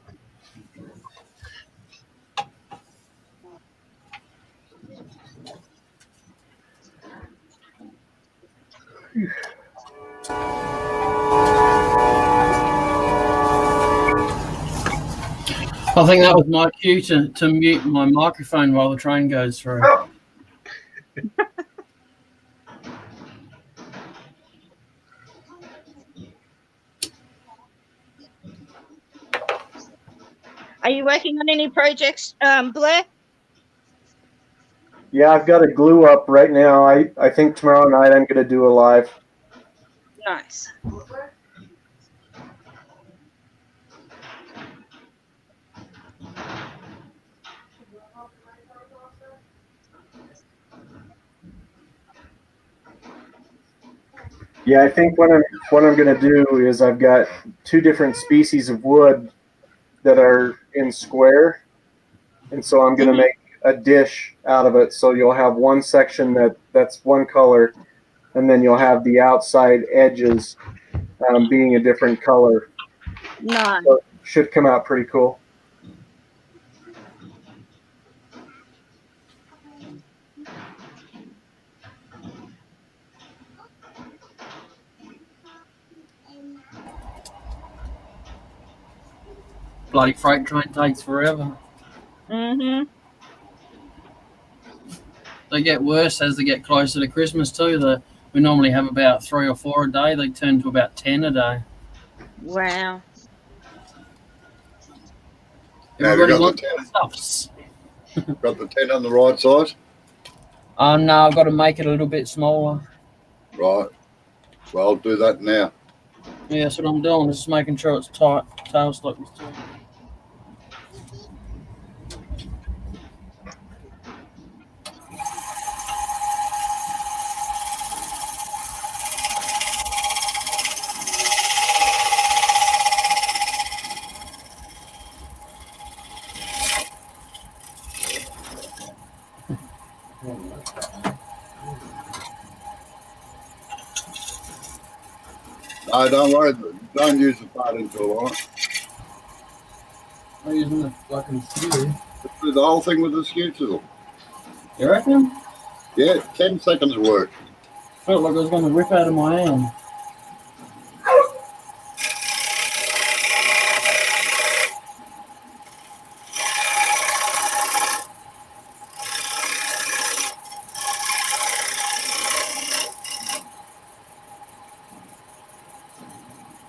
I think that was my cue to mute my microphone while the train goes through. Are you working on any projects, Blair? Yeah, I've got a glue up right now. I think tomorrow night I'm going to do a live. Nice. Yeah, I think what I'm going to do is I've got two different species of wood that are in square, and so I'm going to make a dish out of it. So you'll have one section that's one color, and then you'll have the outside edges being a different color. Nice. So it should come out pretty cool. Bloody freight train takes forever. Mm-hmm. They get worse as they get closer to Christmas too. We normally have about 3 or 4 a day. They turn to about 10 a day. Wow. Everybody got wants the tenon. stuffs. Got the tenon the right size? No, I've got to make it a little bit smaller. Right. Well, I'll do that now. Yeah, that's what I'm doing. Just making sure it's tight. Tails like this too. No, don't worry. Don't use the parting tool on it. I'm using the fucking skewer. Just do the whole thing with the skew chisel. You reckon? Yeah, 10 seconds work. Felt like I was going to rip out of my hand.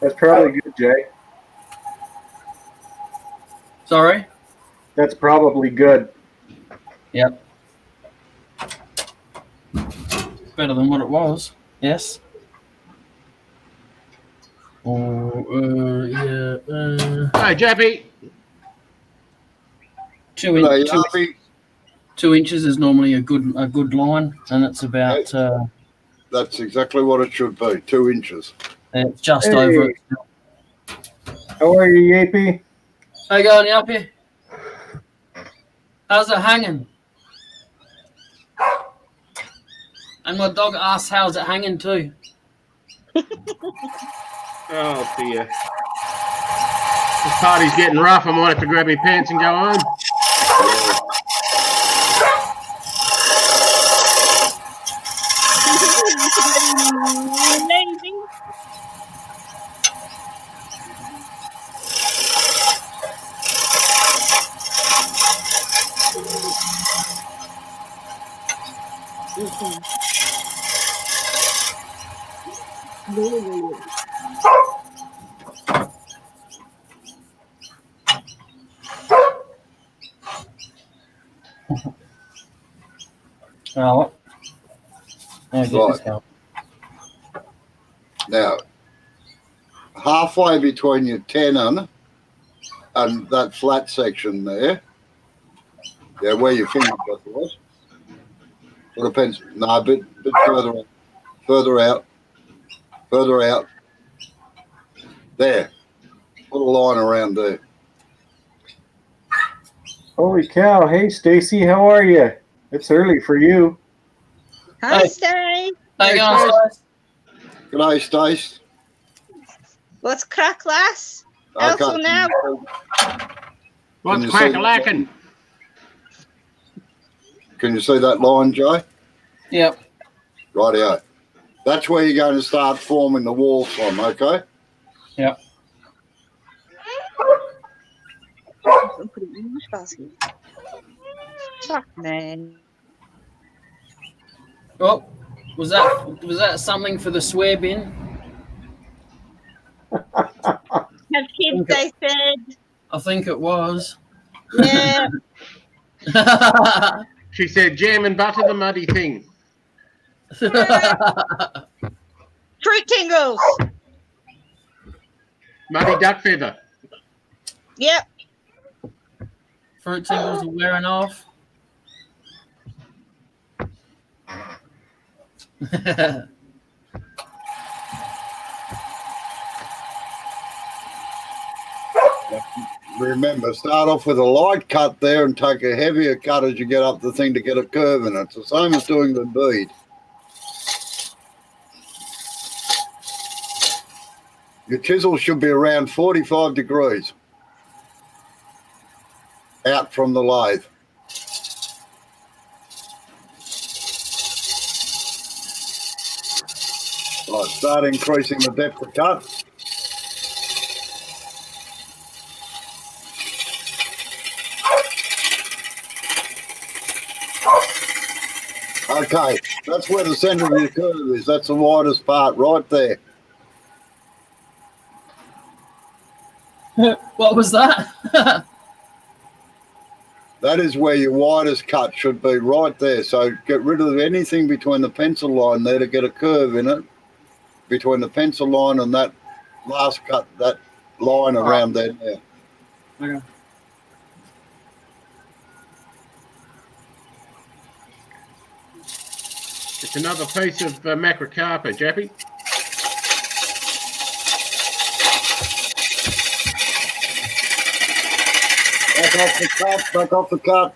That's probably good, Jay. Sorry? That's probably good. Yep. Better than what it was. Yes. Oh, yeah. Hey, Jappy. 2 Hello, inch, Yappy. 2 inches is normally a good line, and it's about That's exactly what it should be, 2 inches. it's just Hey. over it. How are you, Yapey? How you going, Yappy? How's it hanging? And my dog asks how's it hanging too. Oh dear. This party's getting rough. I might have to grab my pants and go home. Amazing. Oh, what? Now get this Right. going. Now, halfway between your tenon and that flat section there, yeah, where your finger was, put a pencil. No, a bit further out. There. Put a line around there. Holy cow. Hey, Stacy, how are you? It's early for you. Hi, Hey. Stay. How you going, guys? G'day, Stace. What's crack, lass? Also now. What's you see crack-a-lacking? Can you see that line, Joe? Yep. Rightio. That's where you're going to start forming the wall from, okay? Yep. I'll put it in the basket. Fuck, man. Oh, was that something for the swear bin? Have kids, they said. I think it was. Yeah. She said jam and butter the muddy thing. Fruit tingles. Muddy duck feather. Yep. Fruit tingles are wearing off. Remember, start off with a light cut there and take a heavier cut as you get up the thing to get a curve in it. It's the same as doing the bead. Your chisel should be around 45 degrees out from the lathe. Right, start increasing the depth of cut. Okay, that's where the centre of your curve is. That's the widest part right there. What was that? That is where your widest cut should be, right there. So get rid of anything between the pencil line there to get a curve in it. Between the pencil line and that last cut, that line around there now. Okay. It's another piece of macrocarpa, Jappy. Back off the cut, back off the cut.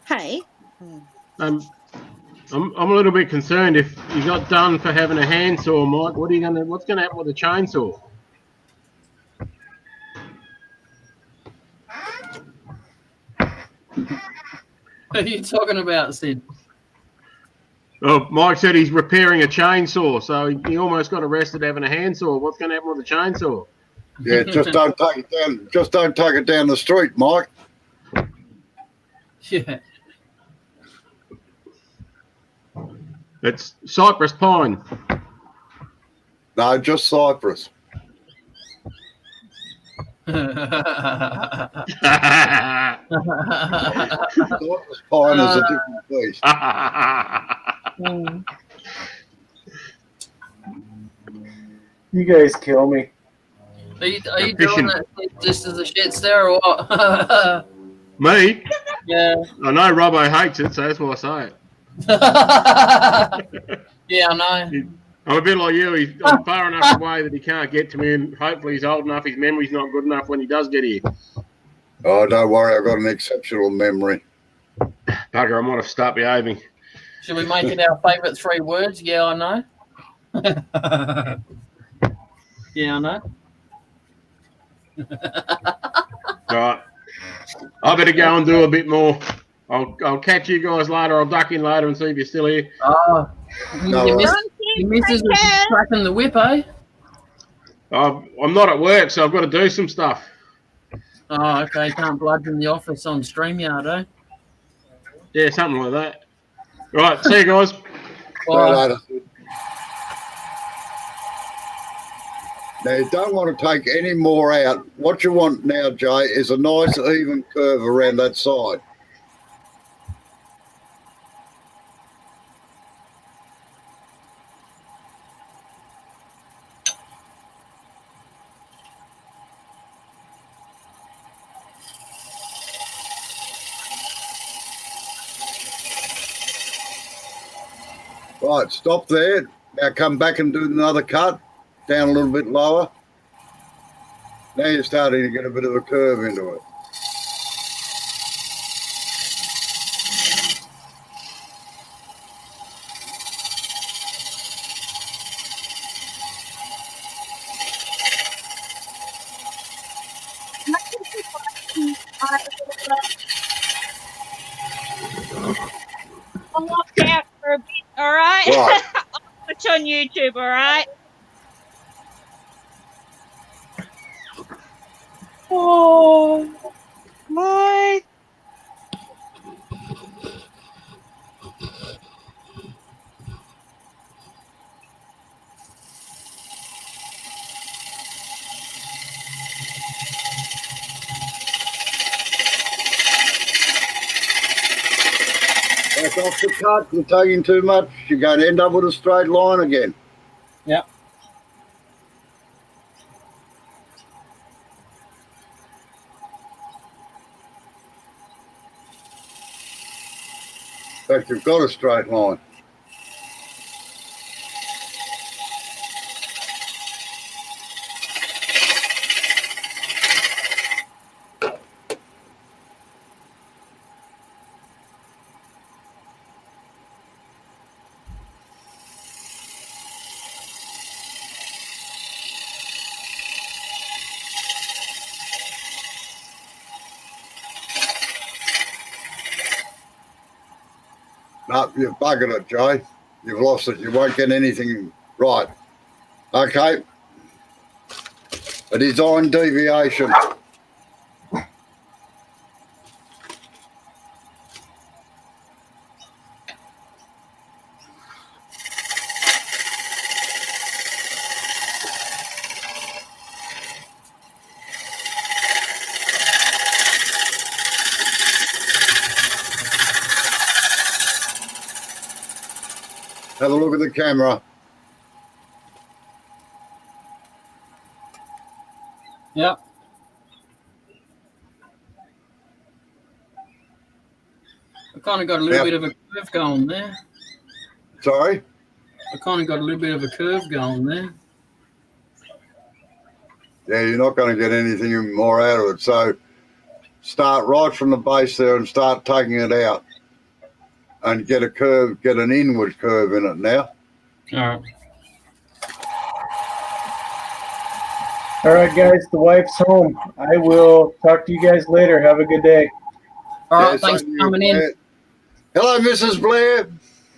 Hey. I'm a little bit concerned if you got done for having a handsaw, Mike. What's gonna happen with the chainsaw? What are you talking about, Sid? Oh, Mike said he's repairing a chainsaw, so he almost got arrested having a handsaw. What's going to happen with the chainsaw? Yeah, just don't take it down. Just don't take it down the street, Mike. Yeah. It's cypress pine. No, just cypress. Right. Cypress pine is a different beast. You guys kill me. Are you doing that just as a shits there or what? Me? Yeah. I know Robbo hates it, so that's why I say it. Yeah, I know. I'm a bit like you. I'm far enough away that he can't get to me, and hopefully he's old enough. His memory's not good enough when he does get here. Oh, don't worry. I've got an exceptional memory. Bugger, I might have start behaving. Should we make it our favourite 3 words? Yeah, I know. Yeah, I know. Right. I better go and do a bit more. I'll catch you guys later. I'll duck in later and see if you're still here. Oh, No, your missus is tracking the whip, eh? I'm not at work, so I've got to do some stuff. Oh, okay. Can't bludge in the office on StreamYard, eh? Yeah, something like that. Right, see you guys. See you later. Now, you don't want to take any more out. What you want now, Jay, is a nice even curve around that side. Right, stop there. Now come back and do another cut, down a little bit lower. Now you're starting to get a bit of a curve into it. I'll lock out for a bit, all right? Right. I'll watch on YouTube, all right? Oh, my. Back off the cut. You're taking too much. You're going to end up with a straight line again. Yeah. In fact, you've got a straight line. No, you've buggered it, Jay. You've lost it. You won't get anything right. Okay. A design deviation. Have a look at the camera. Yeah. I kind of got a little bit of a curve going there. Sorry? I kind of got a little bit of a curve going there. Yeah, you're not going to get anything more out of it. So start right from the base there and start taking it out. and get a curve, get an inward curve in it now. All right. All right, guys, the wife's home. I will talk to you guys later. Have a good day. All right. Yeah, Thanks same for to you, coming in. Blair. Hello, Mrs. Blair.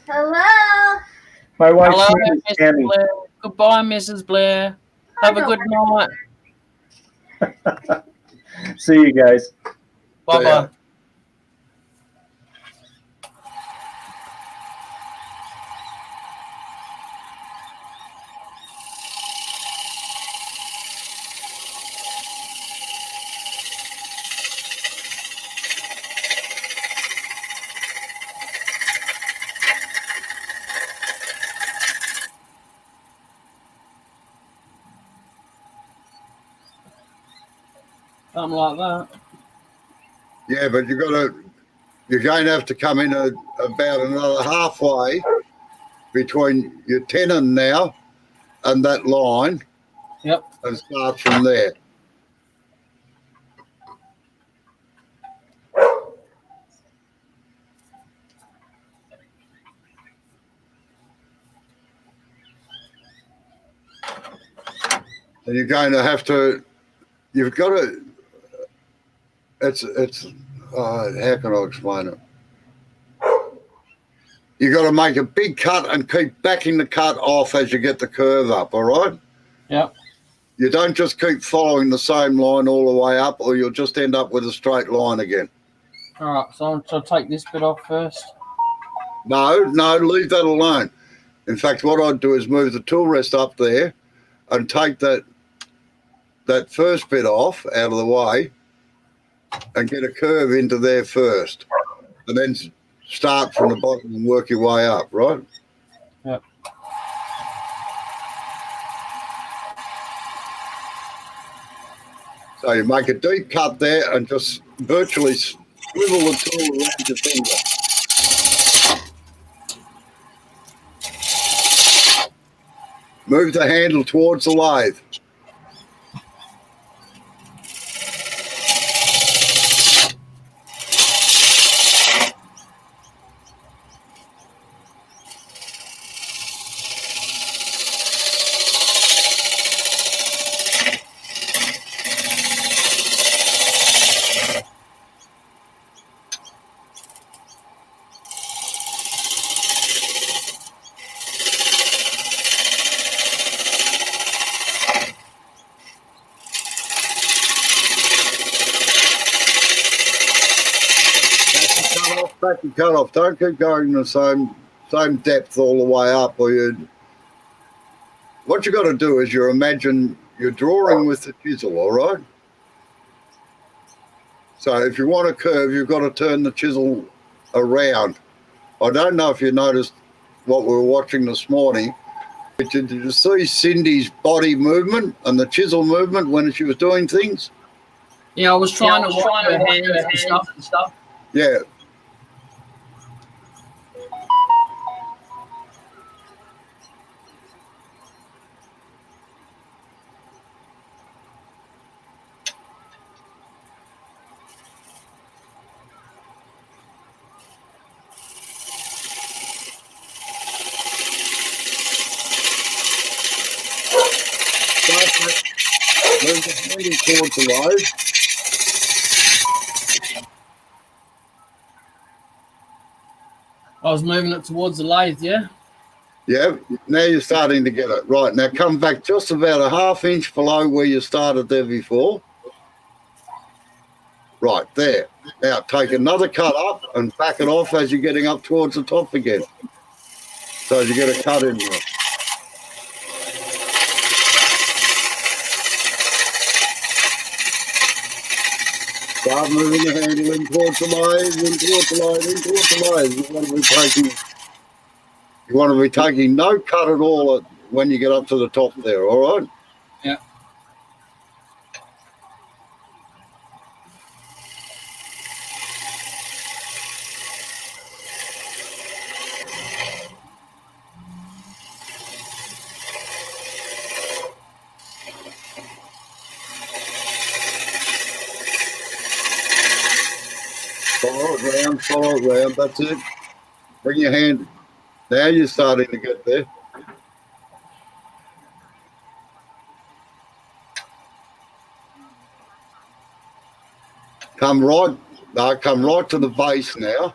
Hello. My wife's Hello, name is Mrs. Tammy. Blair. Goodbye, Mrs. Blair. Have a good night. See you guys. Bye ya. bye. Something like that. Yeah, but you're going to have to come in about another halfway between your tenon now and that line. Yep. And start from there. And you're going to have to, you've got to, how can I explain it? You've got to make a big cut and keep backing the cut off as you get the curve up, all right? Yep. You don't just keep following the same line all the way up or you'll just end up with a straight line again. All right. So I'll take this bit off first. No, leave that alone. In fact, what I'd do is move the tool rest up there and take that first bit off out of the way and get a curve into there first. And then start from the bottom and work your way up, right? Yep. So you make a deep cut there and just virtually swivel the tool around your finger. Move the handle towards the lathe. Back and cut off. Don't keep going the same depth all the way up. What you got to do is you imagine you're drawing with the chisel, all right? So if you want a curve, you've got to turn the chisel around. I don't know if you noticed what we were watching this morning. But did you see Cindy's body movement and the chisel movement when she was doing things? Yeah, I was trying to watch her hands and stuff. Yeah. Move the handle towards the lathe. I was moving it towards the lathe, yeah? Yeah, now you're starting to get it. Right, now come back just about a ½ inch below where you started there before. Right, there. Now take another cut up and back it off as you're getting up towards the top again. So you get a cut in there. Start moving the handle in towards the lathe, in towards the lathe, in towards the lathe. You want to be taking no cut at all when you get up to the top there, all right? Yeah. Follow it round, that's it. Bring your hand. Now you're starting to get there. Come right to the base now.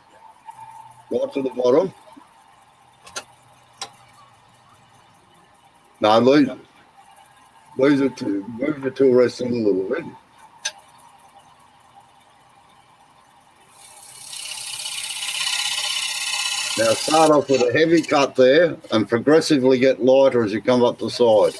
Right to the bottom. No, move the tool rest in a little bit. Now start off with a heavy cut there and progressively get lighter as you come up the side.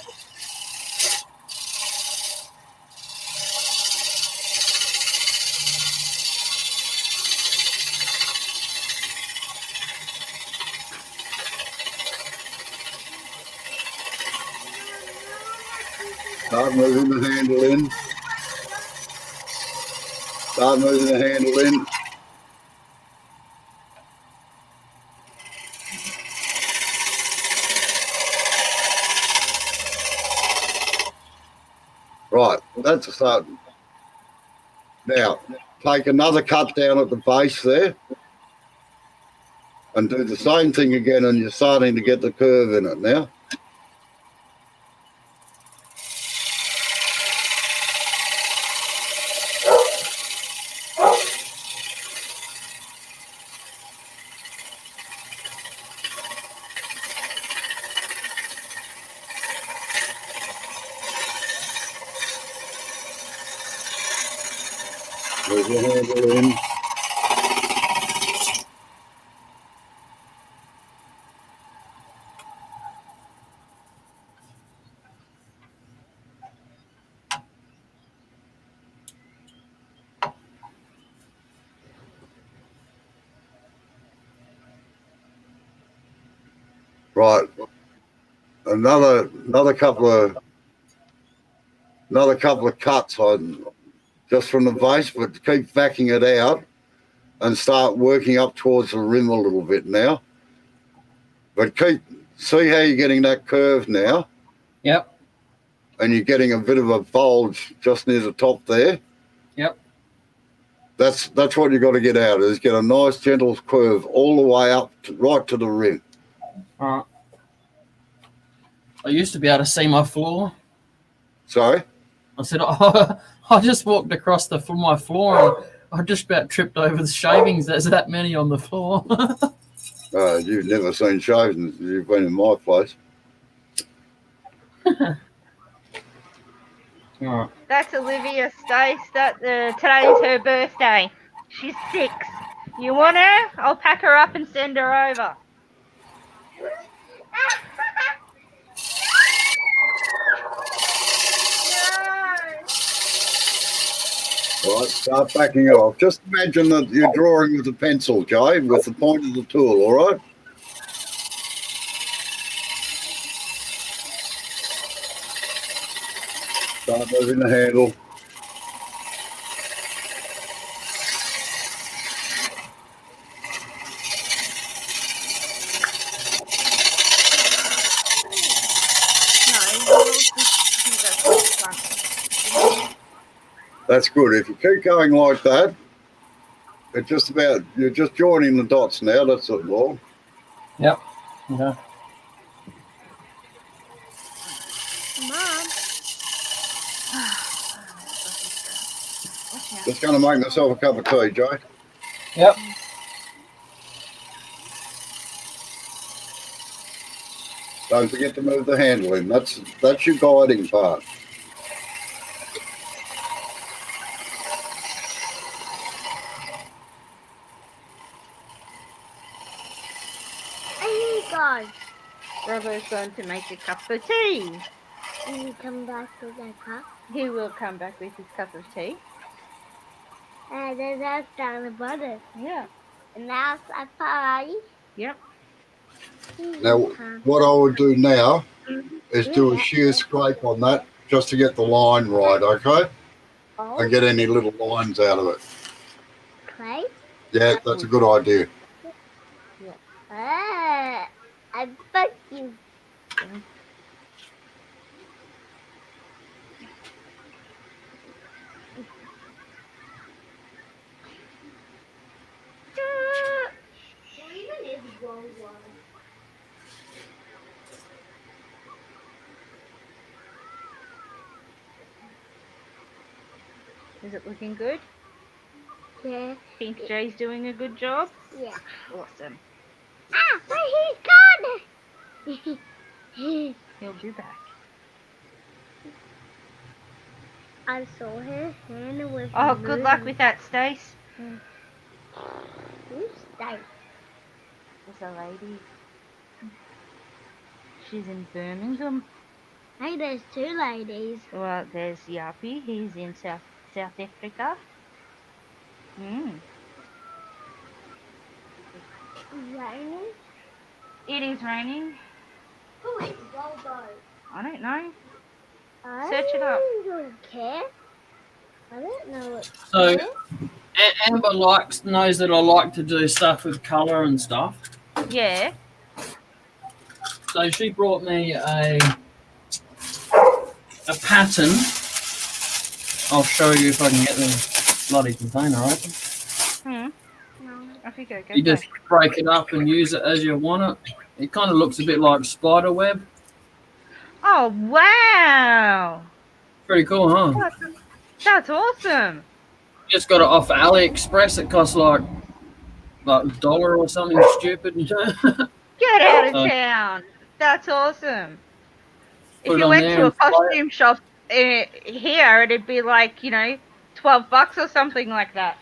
Start moving the handle in. Start moving the handle in. Right, that's a start. Now, take another cut down at the base there and do the same thing again, and you're starting to get the curve in it now. Move the handle in. Right, another couple of cuts on just from the base, but keep backing it out and start working up towards the rim a little bit now. But see how you're getting that curve now? Yep. And you're getting a bit of a bulge just near the top there. Yep. That's what you got to get out, is get a nice gentle curve all the way up right to the rim. All right. I used to be able to see my floor. Sorry? I said, oh, I just walked across my floor and I just about tripped over the shavings. There's that many on the floor. You've never seen shavings. You've been in my place. Right. That's Olivia Stace. Today's her birthday. She's 6. You want her? I'll pack her up and send her over. All right, start backing it off. Just imagine that you're drawing with a pencil, Jay, with the point of the tool, all right? Start moving the handle. That's good. If you keep going like that, you're just joining the dots now. That's it, Lord. Yep. Okay. Mom. Just going to make myself a cup of tea, Jay. Yep. Don't forget to move the handle in. That's your guiding part. Hey, God. Robo's going to make a cup of tea. Can you come back with that cup? He will come back with his cup of tea. Then that's down the butter. Yeah. And that's a pie. Yep. Now, what I would do now is do a shear scrape on that just to get the line right, okay? And get any little lines out of it. Clay? Yeah, that's a good idea. I bet you. Is it looking good? Yeah. Think Jay's doing a good job? Yeah. Awesome. Ah, but he's gone. He'll be back. I saw his hand with. Oh, good luck with that, Stace. Who's that? There's a lady. She's in Birmingham. Hey, there's two ladies. Well, there's Yappy. He's in South Africa. Raining. It is raining. Who is Waldo? I don't know. I Search it up. don't care. I don't know what. So Amber knows that I like to do stuff with colour and stuff. Yeah. So she brought me a pattern. I'll show you if I can get the bloody container open. No. I think I go. You just break it up and use it as you want it. It kind of looks a bit like spider web. Oh, wow. Pretty cool, huh? That's awesome. Just got it off AliExpress. It costs like $1 or something stupid. Get out of town. That's awesome. If Put it you on went there to a and fly it. costume shop here, it'd be like, $12 or something like that.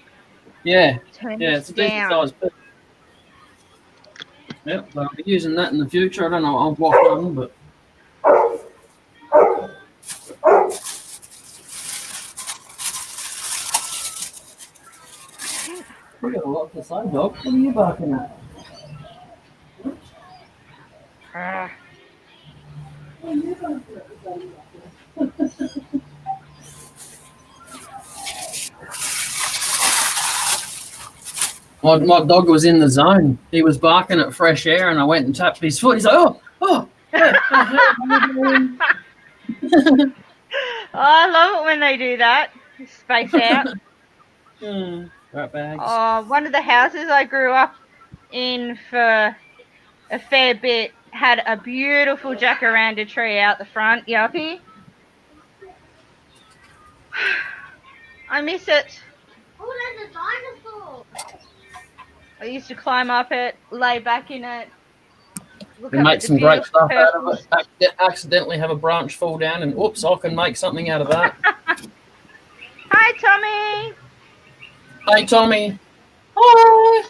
Yeah, Turn yeah, this it's a decent down. size bit. Yep, so I'll be using that in the future. I don't know what one, but we got a lot to say, dog. What are you barking at? Ah. My dog was in the zone. He was barking at fresh air, and I went and tapped his foot. He's like, oh. Oh, I love it when they do that. Space out. Rat bags. Oh, one of the houses I grew up in for a fair bit had a beautiful jacaranda tree out the front, Yuppie. I miss it. Oh, there's a dinosaur. I used to climb up it, lay back in it, look We up make at the some great beautiful stuff out of purples. it. Accidentally have a branch fall down, and oops, I can make something out of that. Hi, Tommy. Hey, Tommy. Hi.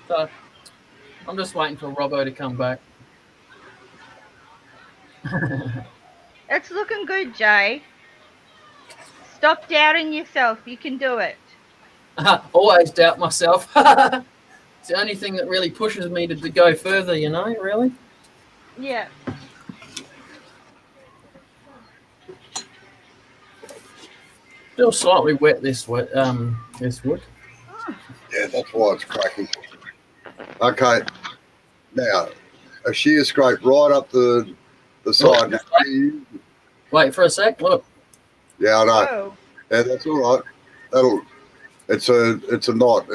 So, I'm just waiting for Robbo to come back. It's looking good, Jay. Stop doubting yourself. You can do it. Always doubt myself. It's the only thing that really pushes me to go further, really. Yeah. Still slightly wet, this wood. Yeah, that's why it's cracking. Okay, now a shear scrape right up the side. Now, Wait for a sec. Look. yeah, I know. Oh. Yeah, that's all right. It's a knot.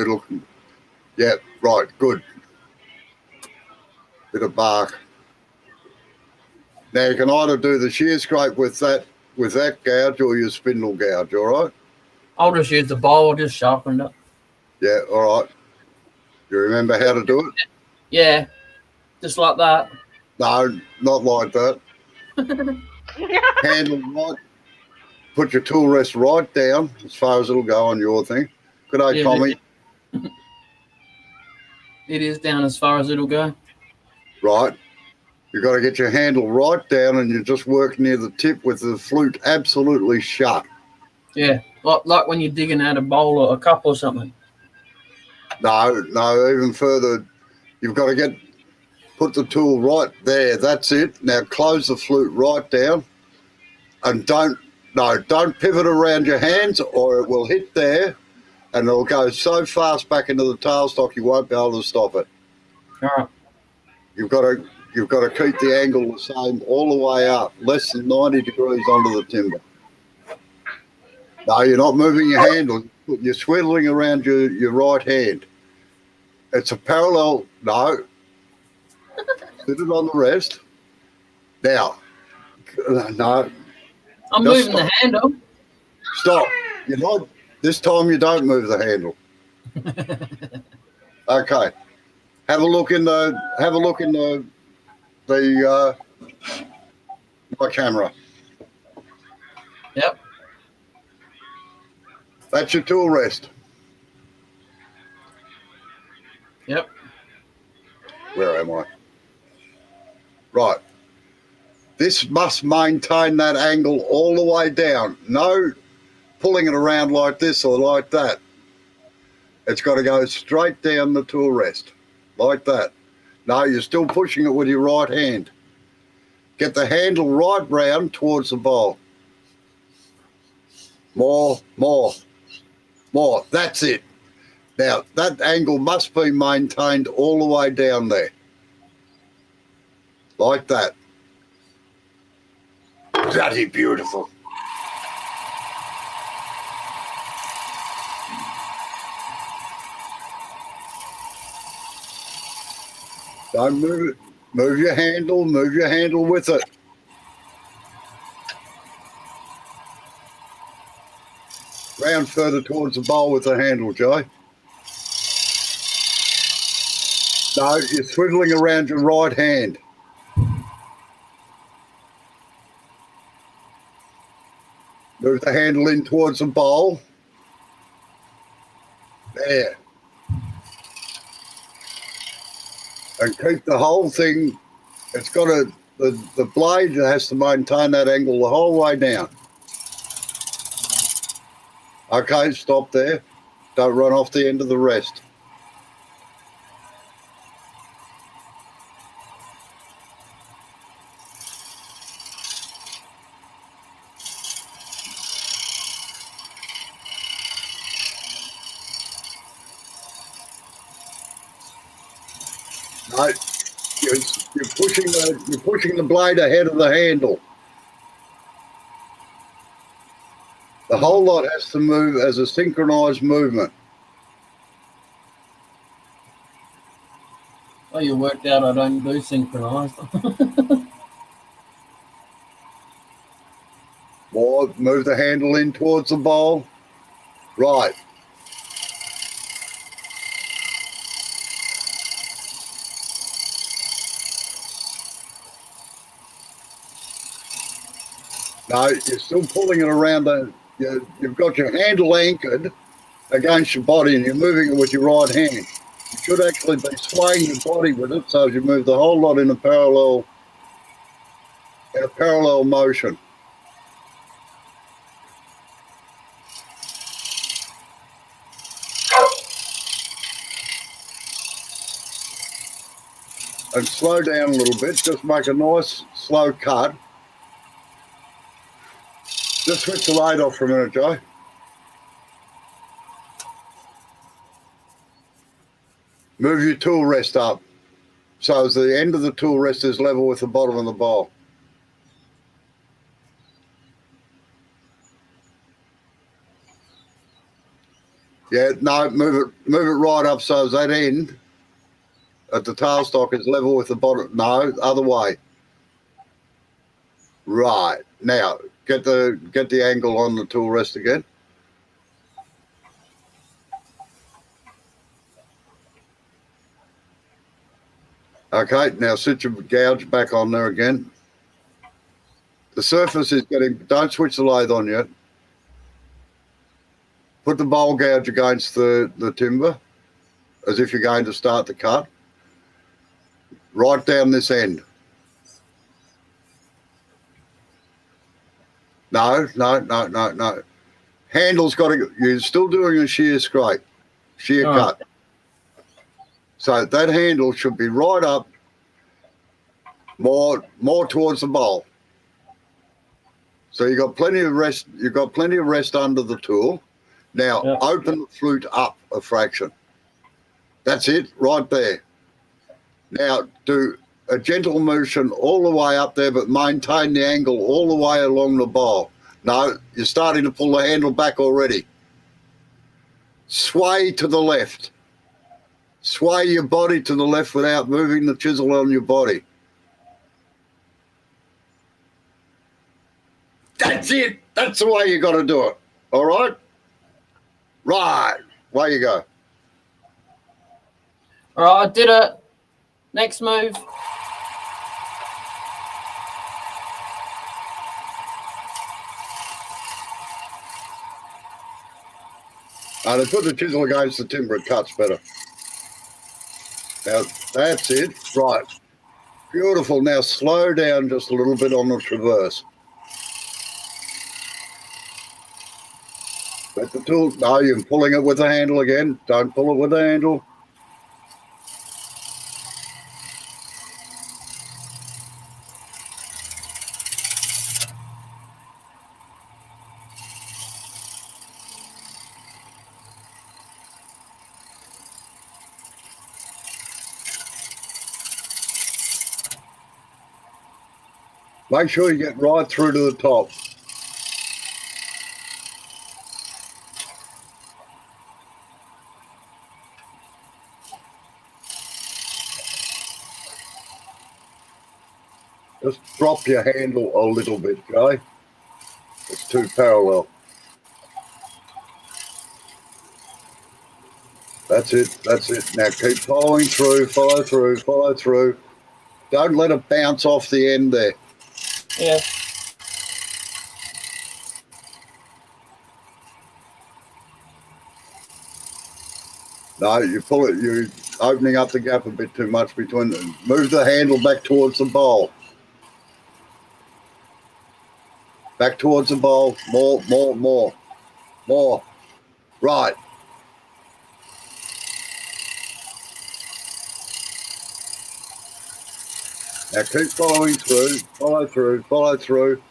Yeah, right, good. Bit of bark. Now you can either do the shear scrape with that gouge or your spindle gouge. All right. I'll just use the bowl. I'll just sharpen it. Yeah, all right. You remember how to do it? Yeah, just like that. No, not like that. Handle right. Put your tool rest right down as far as it'll go on your thing. Good day, Yeah, Tommy. It is down as far as it'll go. Right. You've got to get your handle right down and you just work near the tip with the flute absolutely shut. Yeah, like when you're digging out a bowl or a cup or something. No, even further. You've got to put the tool right there. That's it. Now close the flute right down and don't pivot around your hands or it will hit there and it'll go so fast back into the tailstock you won't be able to stop it. All right. You've got to keep the angle the same all the way up, less than 90 degrees onto the timber. No, you're not moving your handle. You're swiveling around your right hand. It's a parallel. No. Sit it on the rest. Now. No. I'm Just moving the handle. Stop. You're not. This time you don't move the handle. Okay. Have a look in the my camera. Yep. That's your tool rest. Yep. Where am I? Right. This must maintain that angle all the way down. No pulling it around like this or like that. It's got to go straight down the tool rest, like that. No, you're still pushing it with your right hand. Get the handle right round towards the bowl. More. That's it. Now, that angle must be maintained all the way down there. Like that. Bloody beautiful. Don't move it. Move your handle with it. Round further towards the bowl with the handle, Joe. No, you're swiveling around your right hand. Move the handle in towards the bowl. There. And keep the whole thing, it's got to, the blade has to maintain that angle the whole way down. Okay, stop there. Don't run off the end of the rest. No, you're pushing the blade ahead of the handle. The whole lot has to move as a synchronized movement. Oh, you worked out I don't do synchronized. More, move the handle in towards the bowl. Right. No, you're still pulling it around. You've got your handle anchored against your body and you're moving it with your right hand. You should actually be swaying your body with it so you move the whole lot in a parallel motion. And slow down a little bit, just make a nice slow cut. Just switch the light off for a minute, Joe. Move your tool rest up so as the end of the tool rest is level with the bottom of the bowl. Yeah, no, move it right up so as that end at the tailstock is level with the bottom. No, other way. Right. Now, get the angle on the tool rest again. Okay, now sit your gouge back on there again. The surface is getting, don't switch the lathe on yet. Put the bowl gouge against the timber as if you're going to start the cut. Right down this end. No. Handle's got to, you're still doing a shear scrape, shear cut. So that handle should be right up, more towards the bowl. So you've got plenty of rest. You've got plenty of rest under the tool. Now open the flute up a fraction. That's it, right there. Now do a gentle motion all the way up there, but maintain the angle all the way along the bowl. No, you're starting to pull the handle back already. Sway to the left. sway your body to the left without moving the chisel on your body. That's it. That's the way you got to do it. All right? Right. Way you go. All right, I did it. Next move. They put the chisel against the timber, it cuts better. Now, that's it. Right. Beautiful. Now, slow down just a little bit on the traverse. Let the tool. No, you're pulling it with the handle again. Don't pull it with the handle. Make sure you get right through to the top. Just drop your handle a little bit, Jay. It's too parallel. That's it. That's it. Now keep following through, follow through, follow through. Don't let it bounce off the end there. Yeah. No, you pull it, you're opening up the gap a bit too much between them. Move the handle back towards the bowl. Back towards the bowl. More, more, more. More. Right. Now keep following through, follow through, follow through.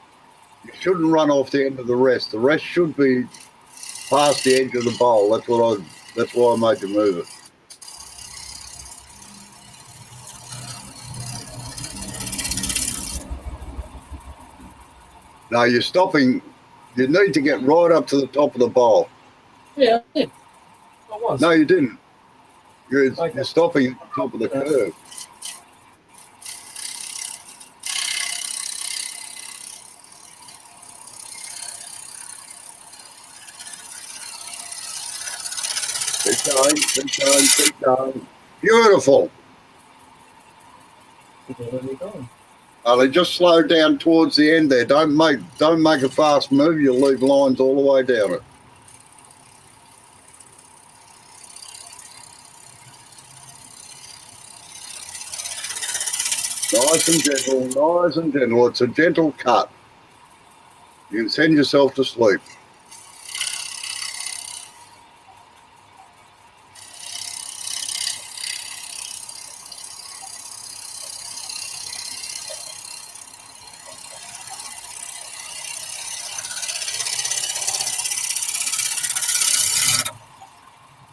You shouldn't run off the end of the rest. The rest should be past the edge of the bowl. That's why I made you move it. Now you're stopping. You need to get right up to the top of the bowl. Yeah, I did. I was. No, you didn't. You're Okay. stopping at the top of the curve. Keep going, keep going, keep going. Beautiful. They just slow down towards the end there. Don't make a fast move. You'll leave lines all the way down it. Nice and gentle, nice and gentle. It's a gentle cut. You can send yourself to sleep.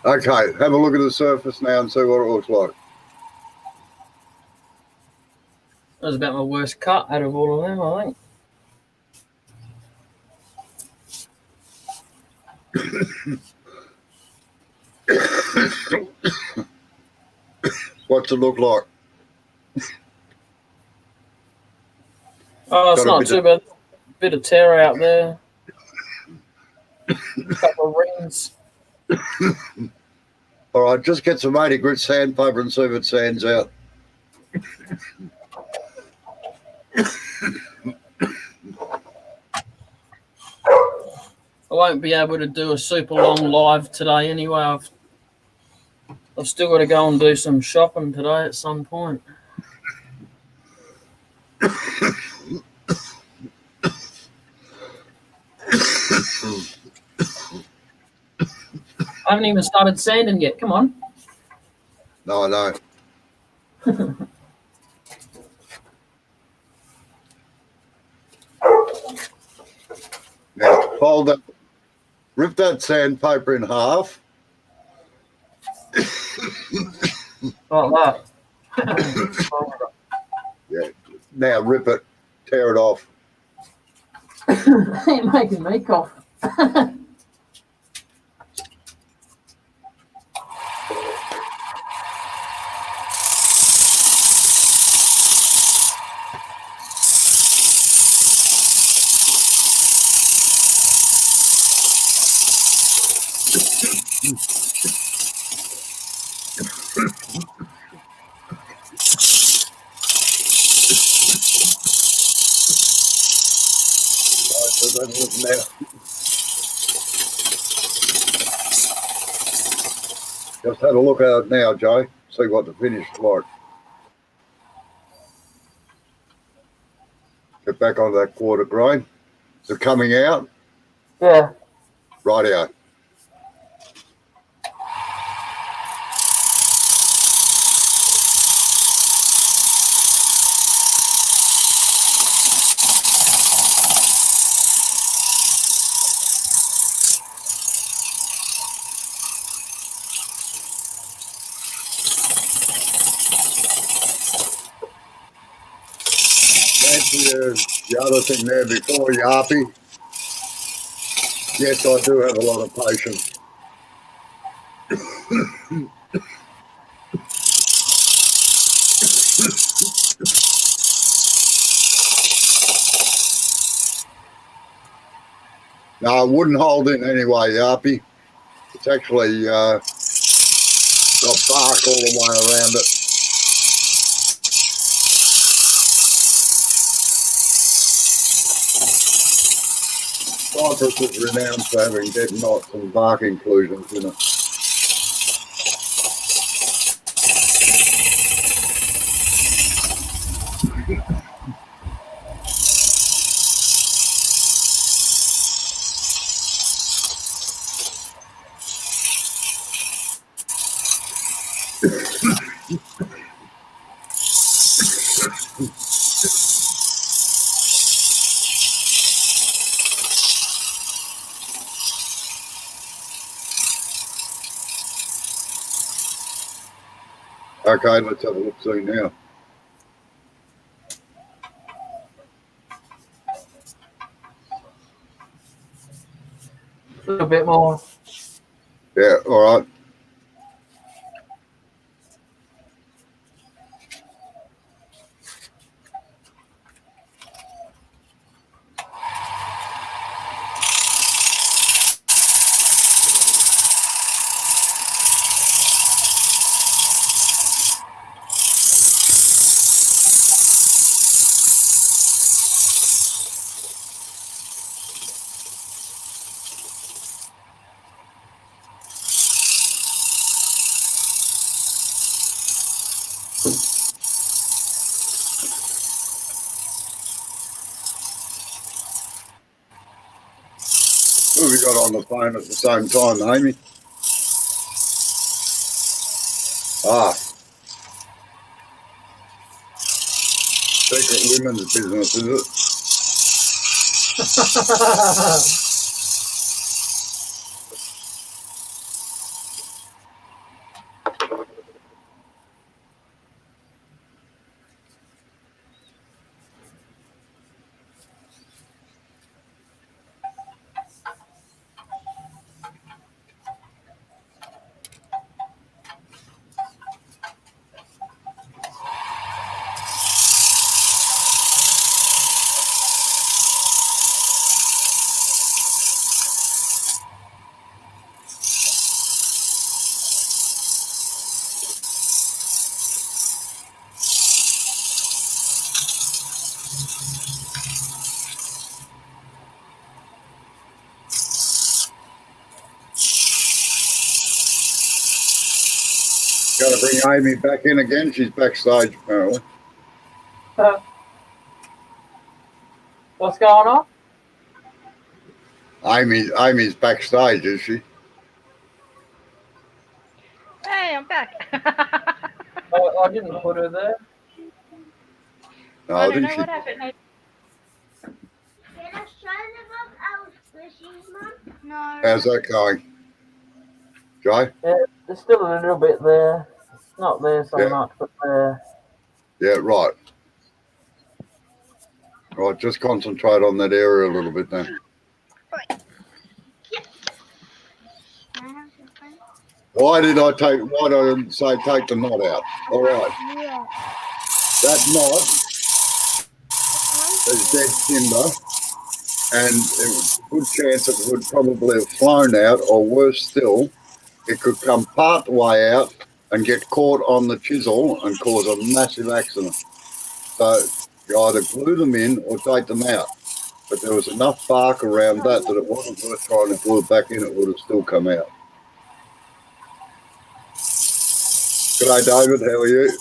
Okay, have a look at the surface now and see what it looks like. That was about my worst cut out of all of them, I think. What's it look like? Oh, it's Got a not bit too of- bad. Bit of tear out there. A couple of rings. All right, just get some 80 grit sandpaper and see if it sands out. I won't be able to do a super long live today anyway. I've still got to go and do some shopping today at some point. I haven't even started sanding yet. Come on. No, I know. Now, fold that, rip that sandpaper in half. Like that. Yeah. Now rip it, tear it off. You're making me cough. Just have a look at it now, Joe. See what the finish is like. Get back on that quarter grain. Is it coming out? Yeah. Rightio. The other thing there before, Yarpy. Yes, I do have a lot of patience. No, it wouldn't hold in anyway, Yarpy. It's actually got bark all the way around it. Cypress is renowned for having dead knots and bark inclusions in it. Okay, let's have a look see now. A little bit more. Yeah, all right. Who have we got on the phone at the same time, Amy? Ah. Secret women's business, is it? Got to bring Amy back in again. She's backstage apparently. What's going on? Amy's backstage, is she? Hey, I'm back. I didn't put her there. No, I I don't think know she. what happened. Can I show the book I was squishing, Mum? No. How's that going, Joe? Yeah, there's still a little bit there. Not there so Yeah. much, but there. Yeah, right. Right, just concentrate on that area a little bit then. Why did I say take the knot out? All right. Yeah. That knot is dead timber, and it was a good chance it would probably have flown out, or worse still, it could come part way out and get caught on the chisel and cause a massive accident. So you either glue them in or take them out. But there was enough bark around that it wasn't worth trying to glue it back in. It would have still come out. G'day, David. How are you?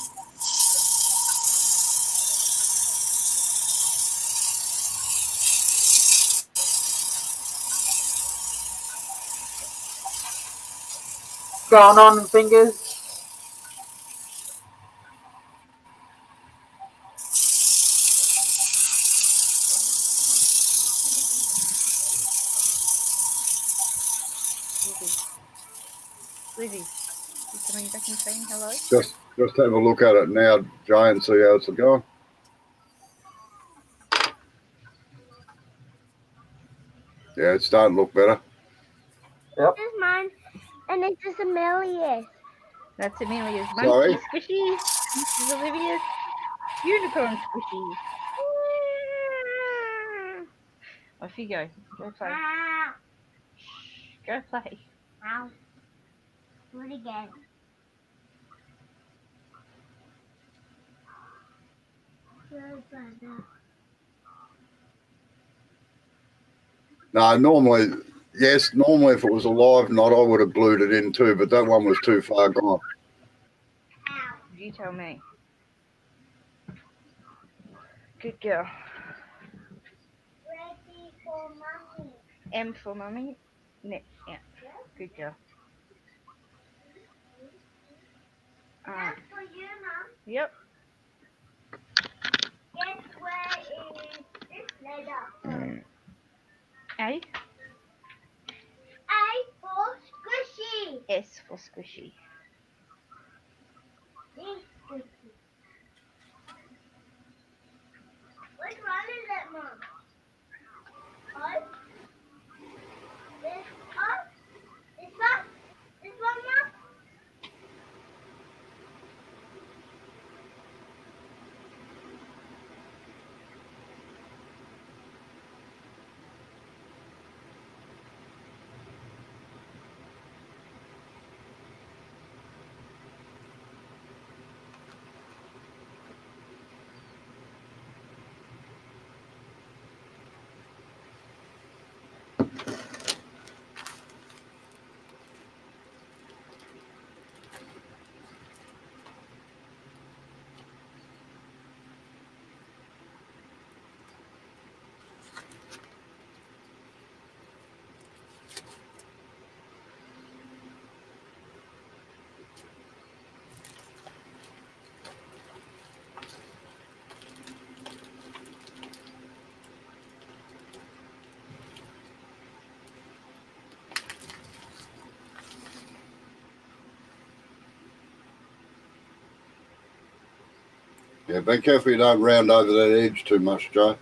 Going on, fingers? Lizzie, you coming back and saying hello? Just have a look at it now, Jay, and see how it's going. Yeah, it's starting to look better. Yep. This is mine, and this is Amelia's. That's Amelia's Sorry? monkey squishy. This is Olivia's unicorn squishy. Off you go. Go play. Ow. Go play. Ow. Do it again. No, normally if it was a live knot, I would have glued it in too, but that one was too far gone. You tell me. Good girl. Ready for mommy. M for mummy. Yeah. Good girl. That's for you, Mom. Yep. Guess where is this letter? A. A for squishy. S for squishy. D squishy. Which one is it, Mom? O? This O? This one? This one, Mom? Yeah, be careful you don't round over that edge too much, Joe.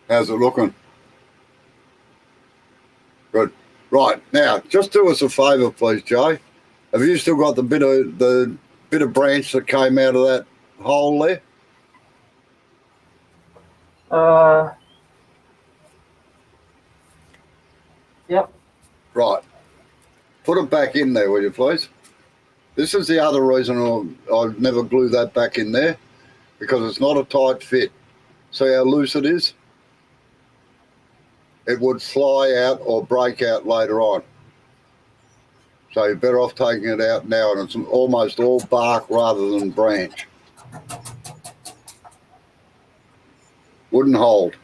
How's it looking? Good. Right, now, just do us a favour, please, Joe. Have you still got the bit of branch that came out of that hole there? Yep. Right. Put it back in there, will you, please? This is the other reason I'd never glue that back in there, because it's not a tight fit. See how loose it is? It would fly out or break out later on. So you're better off taking it out now, and it's almost all bark rather than branch. Wouldn't hold.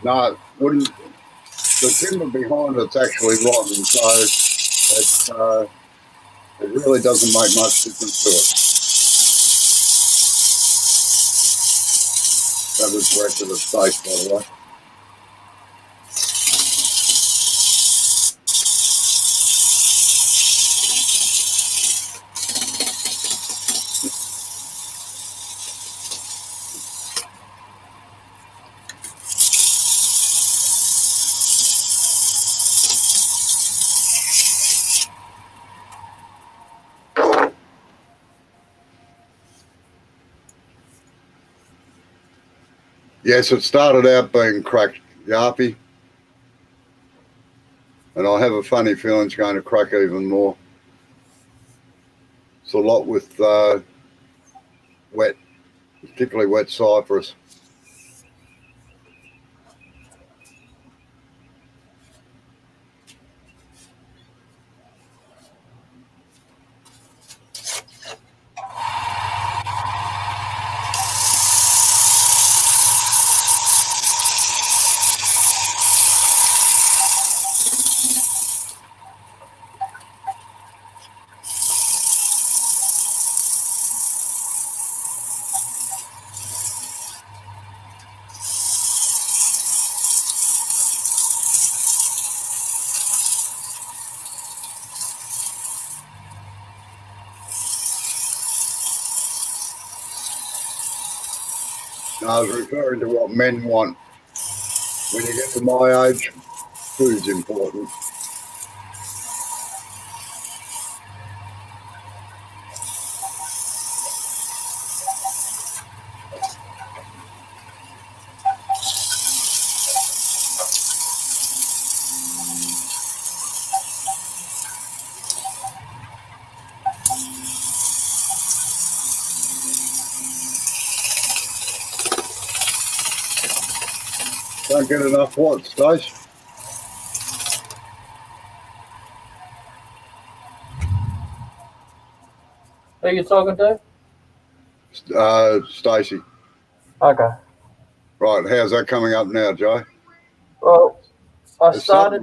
No, it wouldn't. The timber behind it's actually rotten, so it really doesn't make much difference to it. That was the rest of the space, by the way. Yes, it started out being cracked yarpy, and I have a funny feeling it's going to crack even more. It's a lot with wet, particularly wet cypress. I was referring to what men want. When you get to my age, food's important. Don't get enough what, Stace? Who are you talking to? Stacey. Okay. Right, how's that coming up now, Joe? Well, I It's started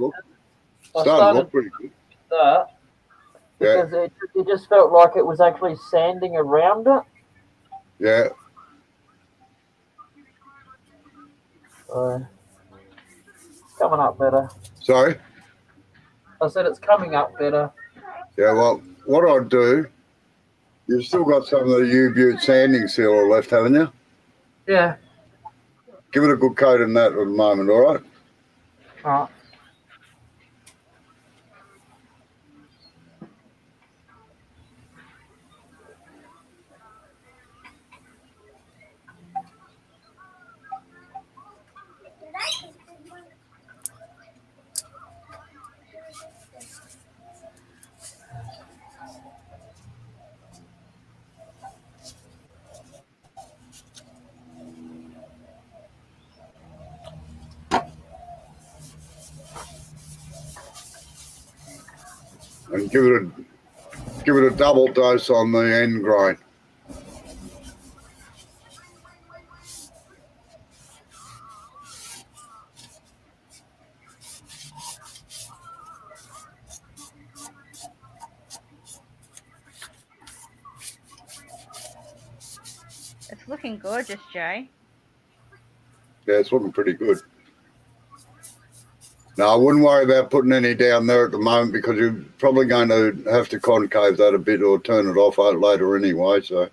starting to look pretty good. that Yeah, because it just felt like it was actually sanding around it. yeah. So it's coming up better. Sorry? I said it's coming up better. Yeah, well, what I'd do, you've still got some of the U-Butte sanding sealer left, haven't you? Yeah. Give it a good coat in that at the moment, all right? All right. And give it a double dose on the end grain. It's looking gorgeous, Jay. Yeah, it's looking pretty good. Now, I wouldn't worry about putting any down there at the moment because you're probably going to have to concave that a bit or turn it off later anyway, so.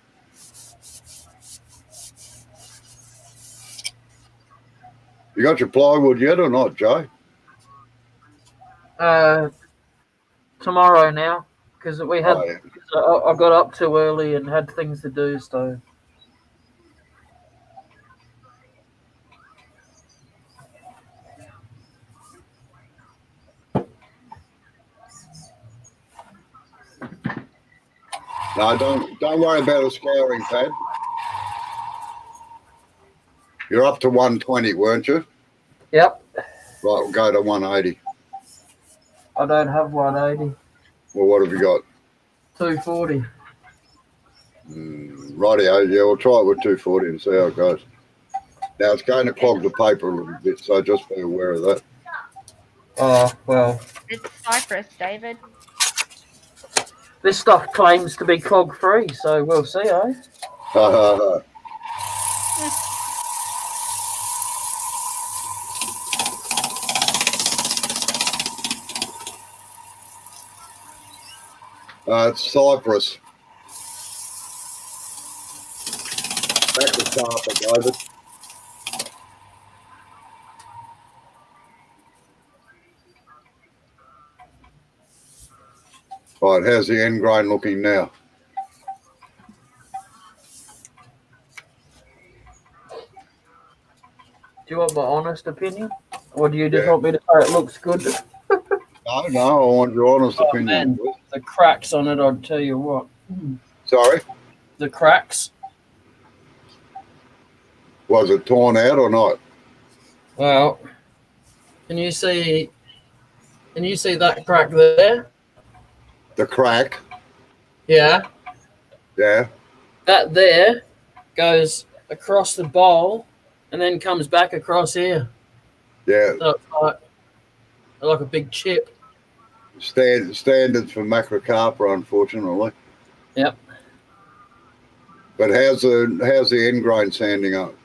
You got your plywood yet or not, Joe? Tomorrow now because we had. Oh, yeah. I got up too early and had things to do, so. No, don't worry about a scouring pad. You're up to 120, weren't you? Yep. Right, we'll go to 180. I don't have 180. Well, what have you got? 240. Rightio, yeah, we'll try it with 240 and see how it goes. Now it's going to clog the paper a little bit, so just be aware of that. Oh, well. It's Cyprus, David. This stuff claims to be clog-free, so we'll see, eh? Ha ha ha. It's Cyprus. Back to carpet, David. Right, how's the end grain looking now? Do you want my honest opinion? Or do you just Yeah. want me to say it looks good? No, I want your honest Oh, opinion. man. The cracks on it, I'll tell you what. Sorry? The cracks. Was it torn out or not? Well, can you see that crack there? The crack? Yeah. Yeah. That there goes across the bowl and then comes back across here. Yeah. So it's like a big chip. Standards for macrocarpa, unfortunately. Yep. But how's the end grain sanding up?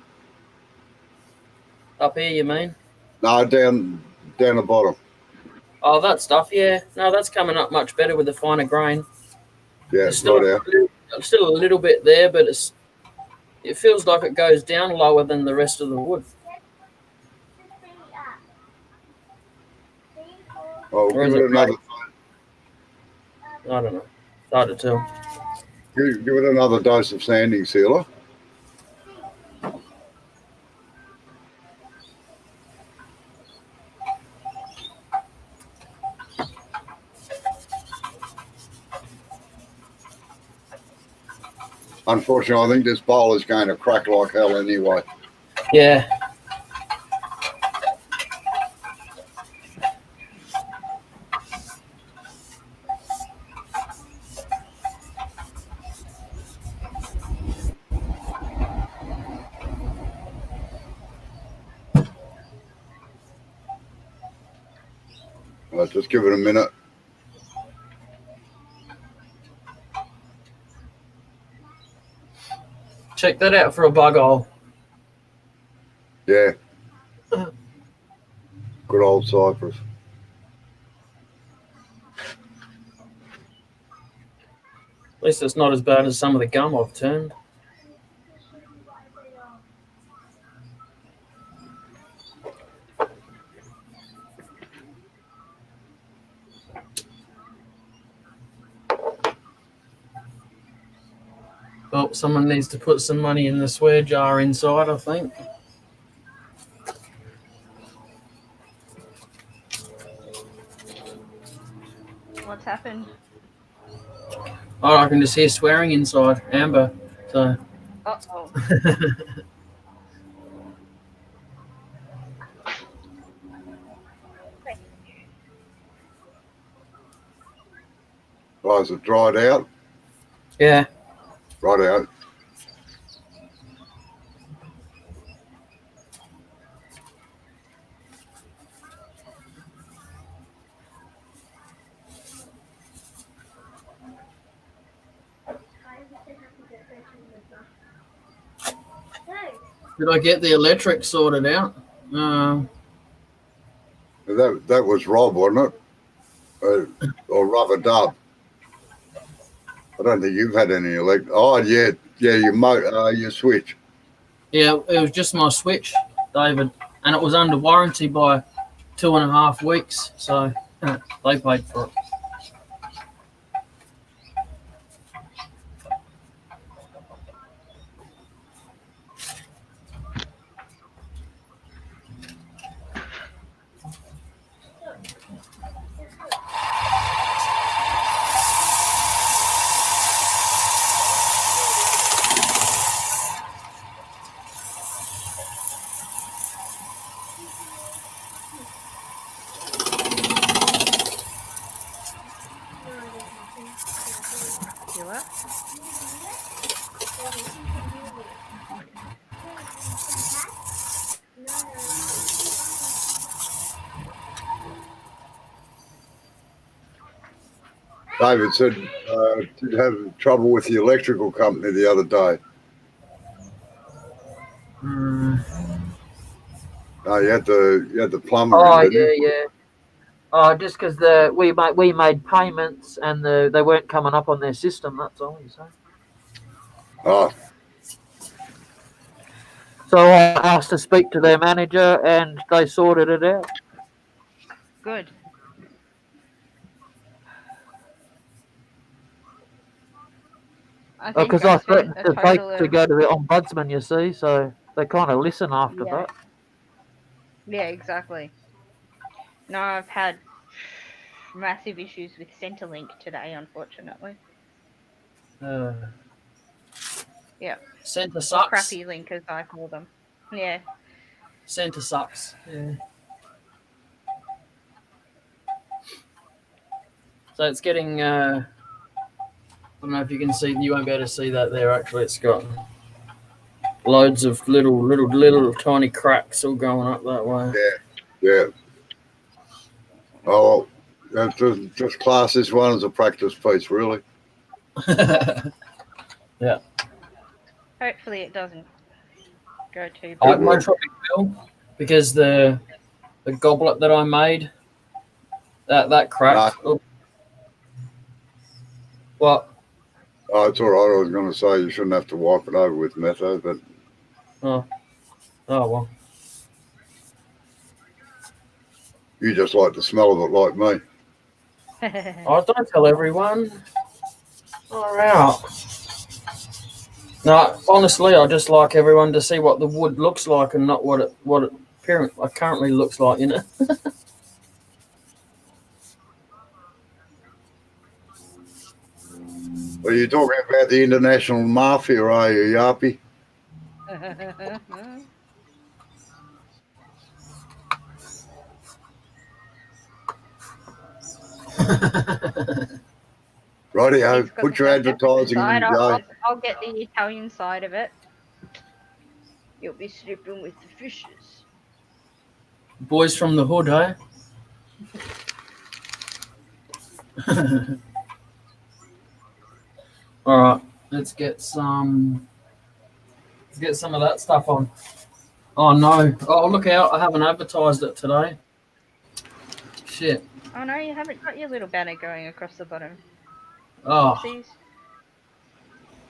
Up here, you mean? No, down the bottom. Oh, that stuff, yeah. No, that's coming up much better with the finer grain. Yeah, There's still, right out. still a little bit there, but it feels like it goes down lower than the rest of the wood. Oh, Or is give it it another. I don't know. Hard to tell. Give it another dose of sanding sealer. Unfortunately, I think this bowl is going to crack like hell anyway. Yeah. Just give it a minute. Check that out for a bug hole. Yeah. Good old Cyprus. At least it's not as bad as some of the gum I've turned. Well, someone needs to put some money in the swear jar inside, I think. What's happened? Oh, I can just hear swearing inside, Amber. So. Uh-oh. Oh, is it dried out? Yeah. Right out. Did I get the electric sorted out? That was Rob, wasn't it? Or Rubber Dub. I don't think you've had any Oh, yeah, your switch. Yeah, it was just my switch, David, and it was under warranty by 2.5 weeks, so they paid for it. You are? David said did have trouble with the electrical company the other day. No, you had the plumber Oh in, didn't you? yeah. Oh, just because we made payments and they weren't coming up on their system. That's all you say. Oh, So I asked to speak to their manager, and they sorted it out. Good. I think Because I I spent threatened a to total to of go to the ombudsman, you see, so they kind of listen after yeah, that. yeah, exactly. No, I've had massive issues with Centrelink today, unfortunately. Yeah, Centre or sucks. crappy link as I call them. Yeah. Centre sucks. Yeah. So it's getting. I don't know if you can see. You won't be able to see that there. Actually, it's got loads of little tiny cracks all going up that way. yeah. Oh, just class this one as a practice piece, really. Yeah. Hopefully it doesn't go too I bad. most probably will, because the goblet that I made that cracked. Nah. What? Oh, it's all right. I was going to say you shouldn't have to wipe it over with metho, but Oh well. you just like the smell of it, like me. Oh, don't tell everyone. All right. No, honestly, I just like everyone to see what the wood looks like and not what it currently looks like, you know. Well, you're talking about the international mafia, are you, Yappy? Rightio, He's got put the your South African advertising side. in, Jay. I'll get the Italian side of it. You'll be sleeping with the fishes. Boys from the hood, hey? All right, let's get some of that stuff on. Oh no! Oh, look out! I haven't advertised it today. Shit. Oh no, you haven't got your little banner going across the bottom. Oh, Oopsies.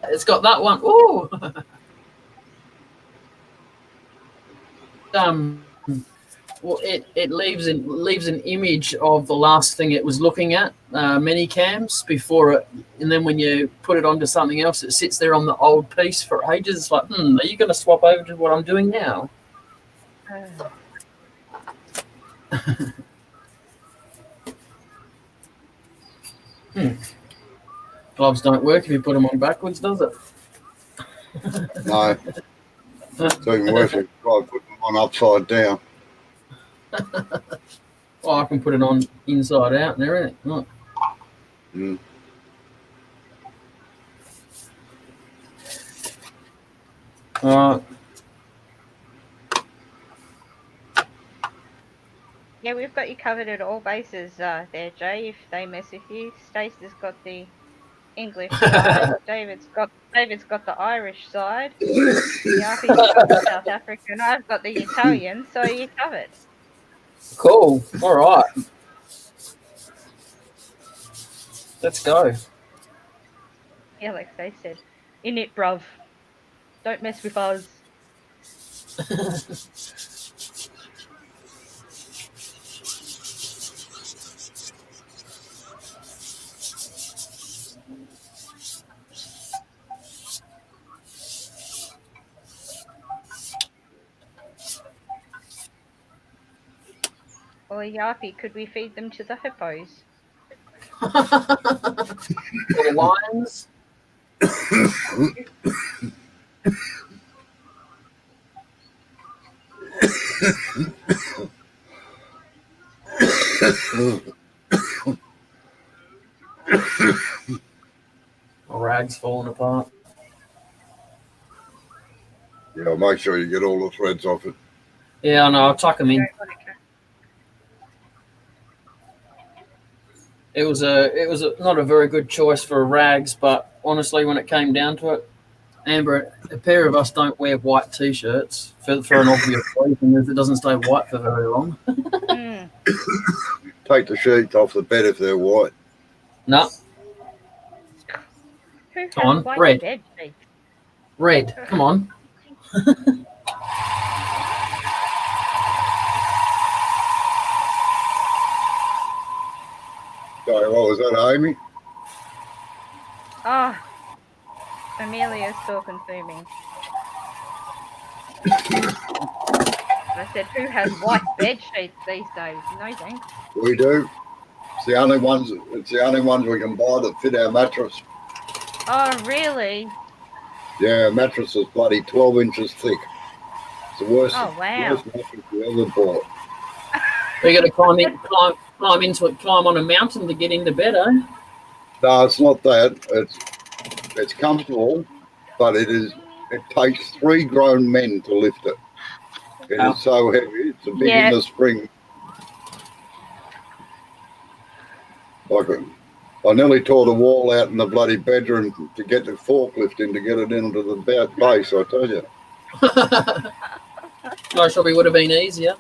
it's got that one. Ooh. Well, it leaves an image of the last thing it was looking at, many cams before it, and then when you put it onto something else, it sits there on the old piece for ages. It's like, are you going to swap over to what I'm doing now? Gloves don't work if you put them on backwards, does it? No. It's even worse if you try to put them on upside down. Oh, I can put it on inside out and everything. Look. Mm. All right. Yeah, we've got you covered at all bases there, Jay. If they mess with you, Stacey's got the English side. David's got the Irish side. Yappy's got the South African. I've got the Italian. So you're covered. Cool. All right. Let's go. Yeah, like they said, in it, bruv. Don't mess with us. Or Yappy, could we feed them to the hippos? Or the lions. My rag's falling apart. Yeah, I'll make sure you get all the threads off it. Yeah, I know. I'll tuck them in. It was not a very good choice for rags, but honestly, when it came down to it, Amber, a pair of us don't wear white t-shirts for an obvious reason, is it doesn't stay white for very long. Mm. Take the sheets off the bed if they're white. No, Who has Come on, white red. bed sheets? red. Come on. Sorry, what was that, Amy? Oh, Amelia's talking to me. I said, who has white bed sheets these days? No thanks. We do. It's the only ones we can buy that fit our mattress. Oh, really? Yeah, our mattress is bloody 12 inches thick. It's the worst, Oh, wow. worst mattress we ever bought. We got to climb into it, climb on a mountain to get into bed, eh? No, it's not that. It's comfortable, but it takes 3 grown men to lift it. It is so heavy. It's a big Yeah. in the spring. I nearly tore the wall out in the bloody bedroom to get the forklift in to get it into the base, I tell you. Most probably would have been easier.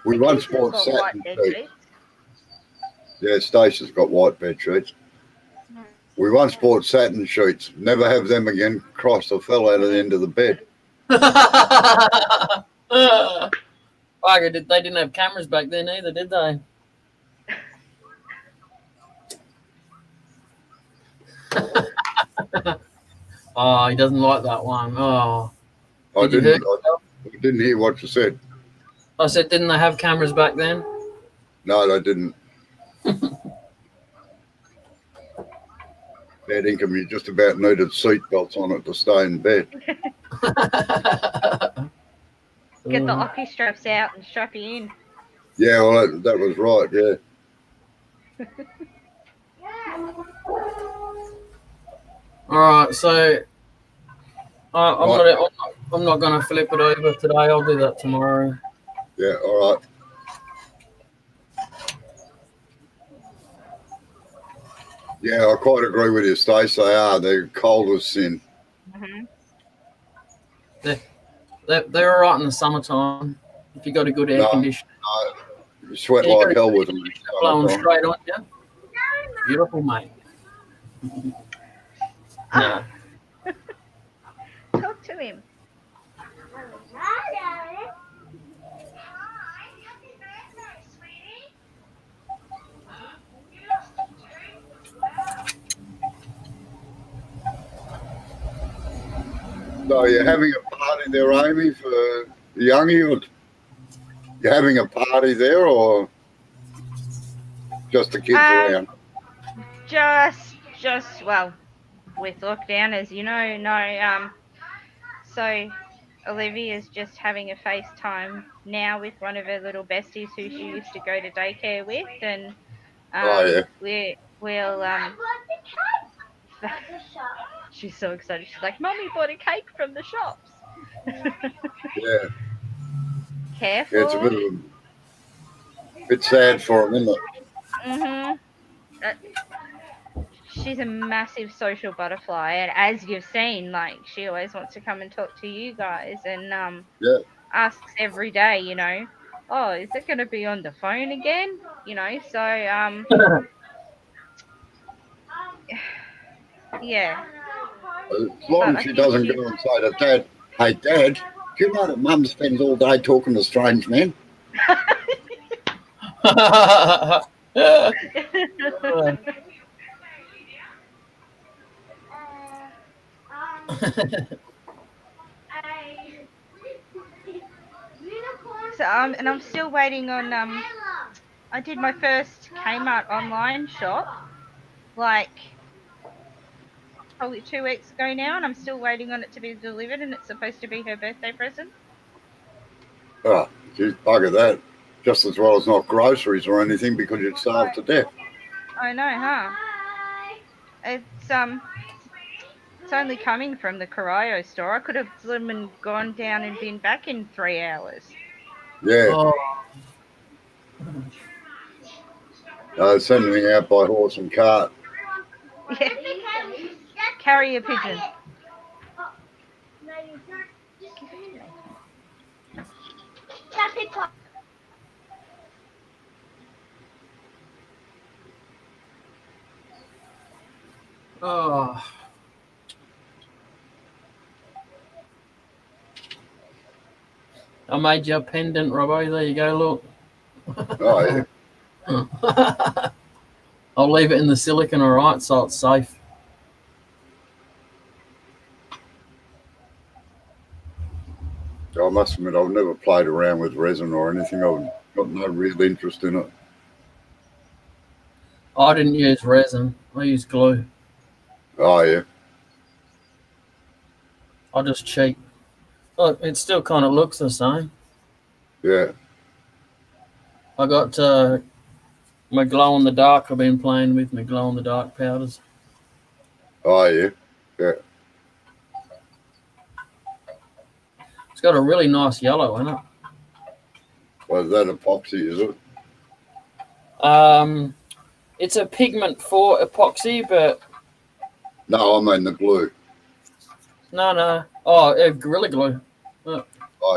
We once Kids have bought got satin white bed sheets. sheets. Yeah, Stacia's got white bed sheets. We once bought satin sheets. Never have them again. Christ, I fell out of the end of the bed. They didn't have cameras back then either, did they? Oh, he doesn't like that one. Oh, I Did you didn't hear what you said. I said, didn't they have cameras back then? No, they didn't. Bad income, you just about needed seat belts on it to stay in bed. Get the ocky straps out and strap you in. Yeah, well, that was right, yeah. All right, so I'm not going to flip it over today. I'll do that tomorrow. Yeah, all right. Yeah, I quite agree with you, Stace. They are. They're cold as sin. Mm-hmm. They're all right in the summertime if you got a good air conditioner. You sweat Yeah, you like gotta hell with them. blowing straight on you. Beautiful, mate. No. Talk to him. So you're having a party there, Amy, for the youngie? Or you're having a party there, or just the kids around? Just well, with lockdown, as you know, no. So Olivia's just having a FaceTime now with one of her little besties who she used to go to daycare with, and we'll she's so excited. She's like, "Mommy bought a cake from the shops." Yeah. Careful. Yeah, it's a bit sad for them, isn't it? Mhm. She's a massive social butterfly, and as you've seen, like, she always wants to come and talk to you guys, and asks every day, you know, oh, is it going to be on the phone again? You know, so yeah. As long as she doesn't go and say to Dad, "Hey, Dad, do you know that Mum spends all day talking to strange men?" So and I'm still waiting on I did my first Kmart online shop like probably 2 weeks ago now, and I'm still waiting on it to be delivered, and it's supposed to be her birthday present. Oh, geez, bugger that. Just as well as not groceries or anything because you'd starve to death. I know, huh? It's only coming from the Corio store. I could have gone down and been back in 3 hours. Yeah. Oh, Sending me out by horse and cart. Yeah. Carrier pigeon. oh. I made you a pendant, Robbo. There you go, look. Oh, yeah. I'll leave it in the silicon, all right, so it's safe. I must admit, I've never played around with resin or anything. I've got no real interest in it. I didn't use resin. I used glue. Oh, yeah. I just cheat. Look, it still kind of looks the same. Yeah. I got my glow-in-the-dark. I've been playing with my glow-in-the-dark powders. Oh, yeah. Yeah. It's got a really nice yellow in it. Well, is that epoxy, is it? It's a pigment for epoxy, but... No, I mean the glue. No. Oh, Gorilla Glue. Oh,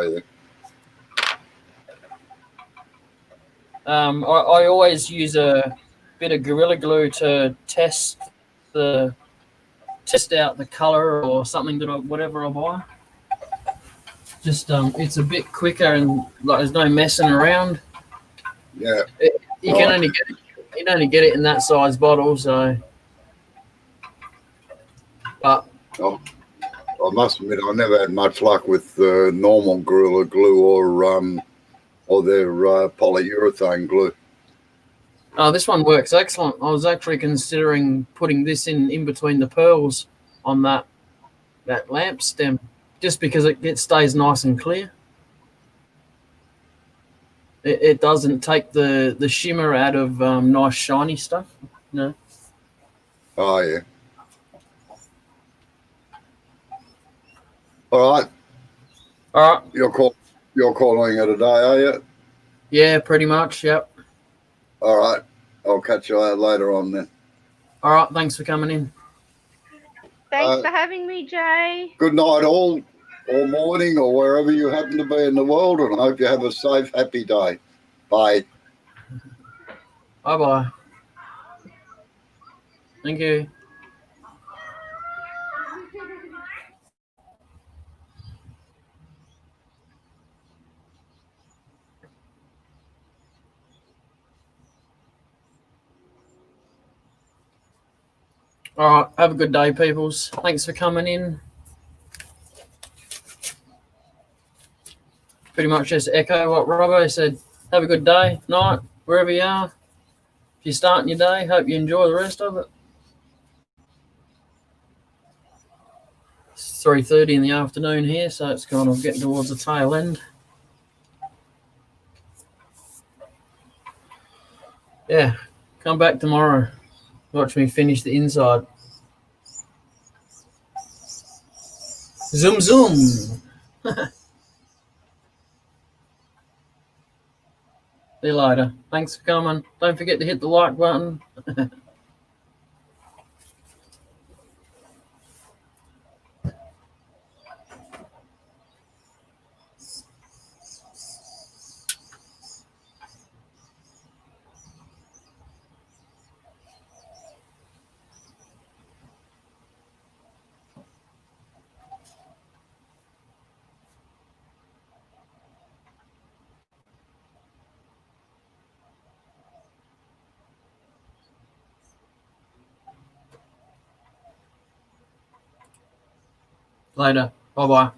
yeah. I always use a bit of Gorilla Glue to test out the color or something whatever I buy. Just it's a bit quicker and like there's no messing around. Yeah. You can only get it in that size bottle, so. But I must admit, I never had much luck with normal Gorilla Glue or their polyurethane glue. oh, this one works excellent. I was actually considering putting this in between the pearls on that lamp stem, just because it stays nice and clear. It doesn't take the shimmer out of nice shiny stuff. No. Oh, yeah. All right. You're calling it a day, are you? Yeah, pretty much. Yep. All right. I'll catch you later on then. All right. Thanks for coming in. Thanks for having me, Jay. Good night, all, or morning, or wherever you happen to be in the world, and I hope you have a safe, happy day. Bye. Bye-bye. Thank you. All right. Have a good day, peoples. Thanks for coming in. Pretty much just echo what Robbo said. Have a good day, night, wherever you are. If you're starting your day, hope you enjoy the rest of it. It's 3:30 in the afternoon here, so it's kind of getting towards the tail end. Yeah, come back tomorrow. Watch me finish the inside. Zoom, zoom. See you later. Thanks for coming. Don't forget to hit the like button. Later. Bye-bye.